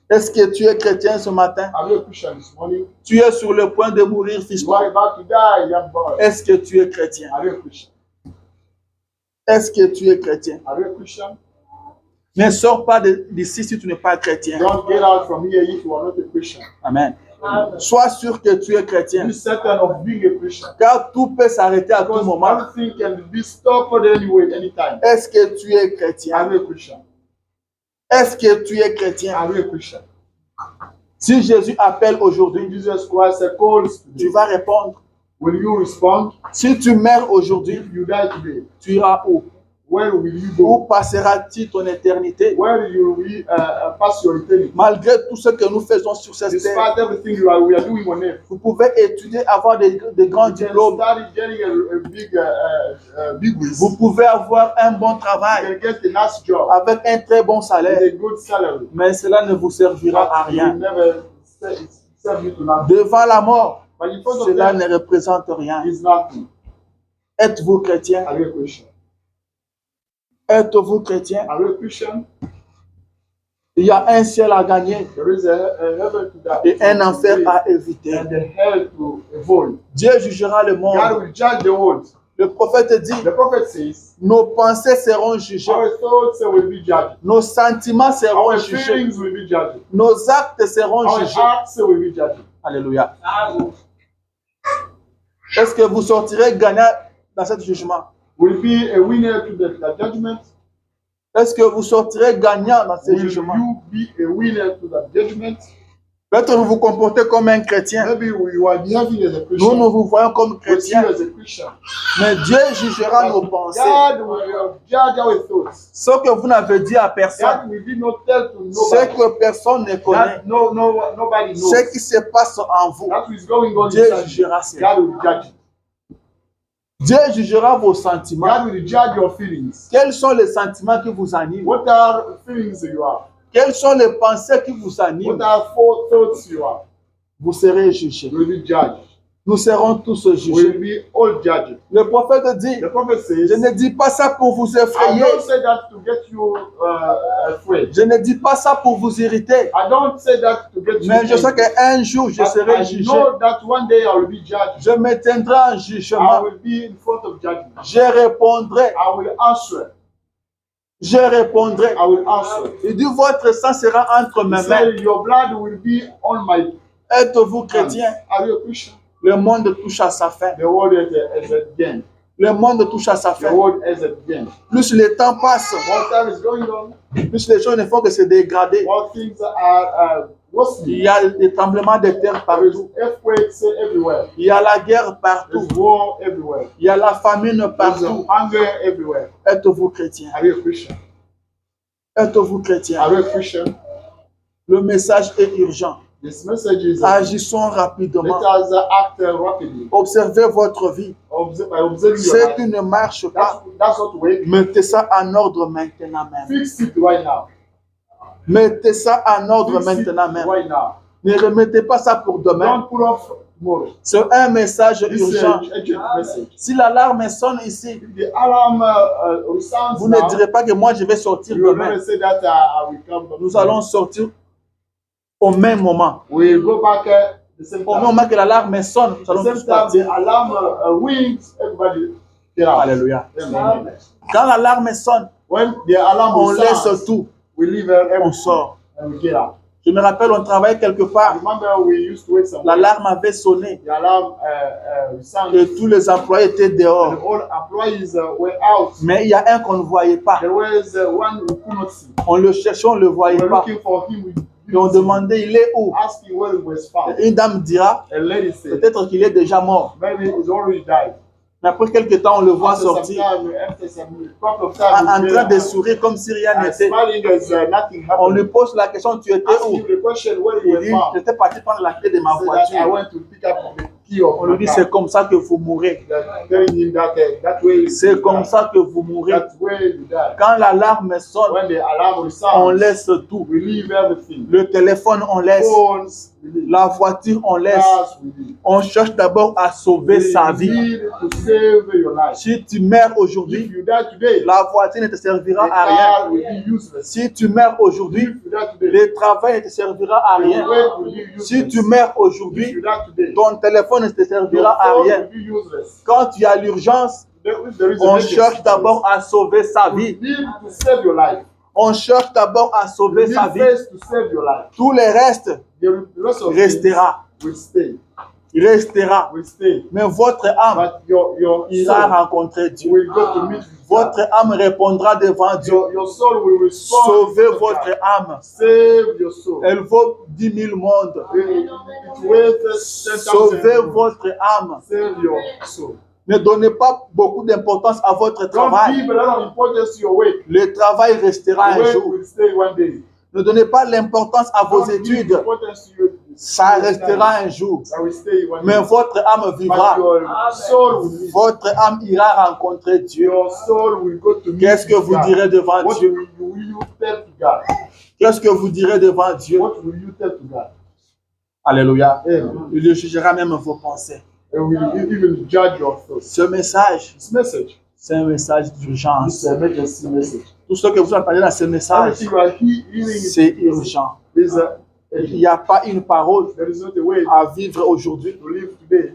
Est-ce que tu es chrétien ce matin? Are you a Christian this morning? Tu es sur le point de mourir, You are fiston. about to die, young boy. Est-ce que tu es chrétien? Are you a Christian? Est-ce que tu es chrétien? Are you a Christian? Ne sors pas d'ici si tu n'es pas chrétien. Don't get out from here if you are not a Christian. Amen. Sois sûr que tu es chrétien. Be certain of being a Christian. Car tout peut s'arrêter à tout Because moment. everything can be stopped anyway, anytime. Est-ce que tu es chrétien? Are you a Christian? Est-ce que tu es chrétien? Are you a Christian? Si Jésus appelle aujourd'hui, When Jesus Christ calls tu today, vas répondre. will you respond? Si tu meurs aujourd'hui, If you die today, tu iras où? where will you Où go? passeras-tu ton éternité? Where you will pass your eternity? Malgré tout ce que nous faisons sur cette terre, Despite everything we are doing on earth, vous pouvez étudier, avoir des grands you can diplômes. start getting a big Vous wins. pouvez avoir un bon You travail can get a nice job avec un très bon with salaire, a good salary. mais cela ne vous servira à But you rien. will never serve you to nothing. Devant la mort, But in front of cela them, ne représente rien. is nothing. Êtes-vous chrétien? Are you a Christian? Êtes-vous chrétien? Are you a Christian? Il y a un ciel à gagner There is a heaven to that. et un enfer à éviter. And a hell to avoid. Dieu jugera le God monde. will judge the world. Le prophète dit, The prophet says, nos pensées seront jugées, our thoughts will be judged. nos sentiments seront Our jugés, feelings will be judged. nos actes seront Our jugés. acts will be judged. Alléluia. Est-ce que vous sortirez gagnant dans ce jugement? Will be a winner to the judgment. Est-ce que vous sortirez gagnant dans ce Will jugement? you be a winner to the judgment? Peut-être vous vous comportez comme un chrétien. Maybe you are behaving as a Nous, Christian. nous vous voyons comme We see you chrétiens. as a Christian. Mais Dieu jugera nos pensées. God will judge our thoughts. Ce que vous n'avez dit à personne, God will be not tell to ce nobody. que personne ne connaît, That nobody knows. ce qui se passe en vous, That is going on Dieu inside you. jugera cela. God will judge it. Dieu jugera vos sentiments. God will judge your feelings. Quels sont les sentiments qui vous animent? What are feelings you have? Quelles sont les pensées qui vous animent? What are thoughts you have? Vous serez jugés. You will be judged. Nous serons tous We will jugés. be all judged. Le prophète dit, The prophet je says, ne dis pas ça pour vous I effrayer. don't say that to get you afraid. Je ne dis pas ça pour vous irriter. I don't say that to get you Mais je sais angry. qu'un jour, je But serai I jugé. know that one day I will be judged. Je me tiendrai en I jugement. will be in front of judgment. Je répondrai. I will answer. Je répondrai. I will answer. Il dit, votre sang sera entre He mes mains. said, your blood will be on my Êtes-vous hands. chrétien? Are you a Christian? Le monde touche à sa fin. The world is at the end. Le monde touche à sa The fin. world is at the end. Plus le temps passe, More time is going on. plus les choses ne font que se dégrader. More things are Il worsening. y a des tremblements de terre There is partout. earthquakes everywhere. Il y a la guerre partout. There's war everywhere. Il y a la famine There's partout. hunger everywhere. Êtes-vous chrétien? Are you a Christian? Êtes-vous chrétien? Are you a Christian? Le message est urgent. This message is Agissons let rapidement. us act rapidly. Observez votre vie. By observing your Ce life. qui ne marche pas, That's not way. mettez ça en ordre maintenant même. Fix it right now. Mettez ça en ordre Fix it maintenant même. right now. Ne remettez pas ça pour demain. Don't put off tomorrow. C'est un message This is urgent. an urgent message. Si l'alarme sonne ici, If the alarm sounds vous ne now, direz pas que moi je vais sortir you will demain. never say that I will come back. Nous allons sortir au même moment. We go back the same Au même time. moment que l'alarme sonne, nous The allons same tous time the partir. alarm wings, everybody get out. Alléluia. Amen. Quand l'alarme sonne, When the alarm on laisse sounds, tout, we leave on everything sort. and we get out. Je me rappelle, on travaillait quelque I part. remember we used to wait somewhere. L'alarme avait sonné The alarm sounded. et tous les employés étaient And dehors. all employees were out. Mais il y a un qu'on ne voyait pas. There was one we could not see. On le cherchait, on ne le We voyait were pas. looking for him. We Et on didn't see him. demandait, il est où? Asking where he was found. Une dame dira, A lady said, peut-être qu'il est déjà mort. maybe he's already died. Mais après quelques temps, on le voit sortir en train de sourire comme si rien n'était. On lui pose la question, tu étais où? Il dit, j'étais parti prendre la clé de ma voiture. On lui dit, c'est comme ça que vous mourrez. C'est comme ça que vous mourrez. Quand l'alarme sonne, on laisse tout. Le téléphone, on laisse. La voiture, on laisse. On cherche d'abord à sauver sa vie. Si tu meurs aujourd'hui, la voiture ne te servira à rien. Si tu meurs aujourd'hui, le travail ne te servira à rien. Si tu meurs aujourd'hui, ton téléphone ne te servira à rien. Quand tu as l'urgence, on cherche d'abord à sauver sa vie. On cherche d'abord à sauver sa vie. Tout le reste restera. Restera. Mais votre âme ira rencontrer Dieu. Votre âme répondra devant Dieu. Sauvez votre âme. Elle vaut 10 000 mondes. Sauvez votre âme. Ne donnez pas beaucoup d'importance à votre travail. Le travail restera un jour. Ne donnez pas l'importance à vos études. Ça restera un jour. Mais votre âme vivra. Votre âme ira rencontrer Dieu. Qu'est-ce que vous direz devant Dieu? Qu'est-ce que vous direz devant Dieu? Alléluia. Il jugera même vos pensées. Ce message, c'est un message d'urgence. Tout ce que vous entendez dans ce message, c'est urgent. Il n'y a pas une parole à vivre aujourd'hui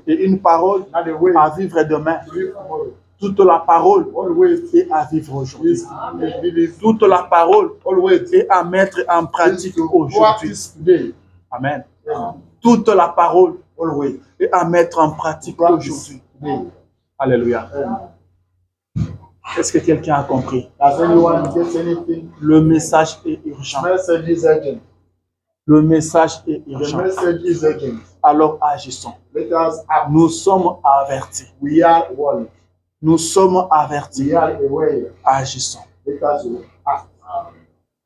et une parole à vivre demain. Toute la parole est à vivre aujourd'hui. Toute la parole est à mettre en pratique aujourd'hui. Amen. Toute la parole est à mettre en pratique aujourd'hui. Alléluia. Est-ce que quelqu'un a compris? Le message est urgent. Le message est urgent. Alors agissons. Nous sommes avertis. Nous sommes avertis. Agissons.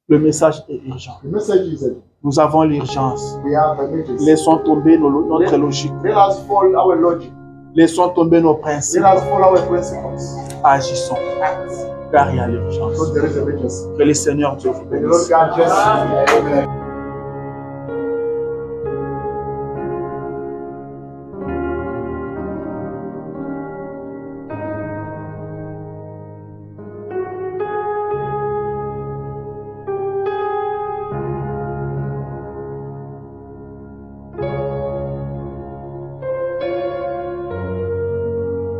Le message est urgent. Nous avons l'urgence. Laissons tomber notre logique. Laissons tomber nos principes. Agissons. Car il y a l'urgence. Que le Seigneur Dieu vous bénisse.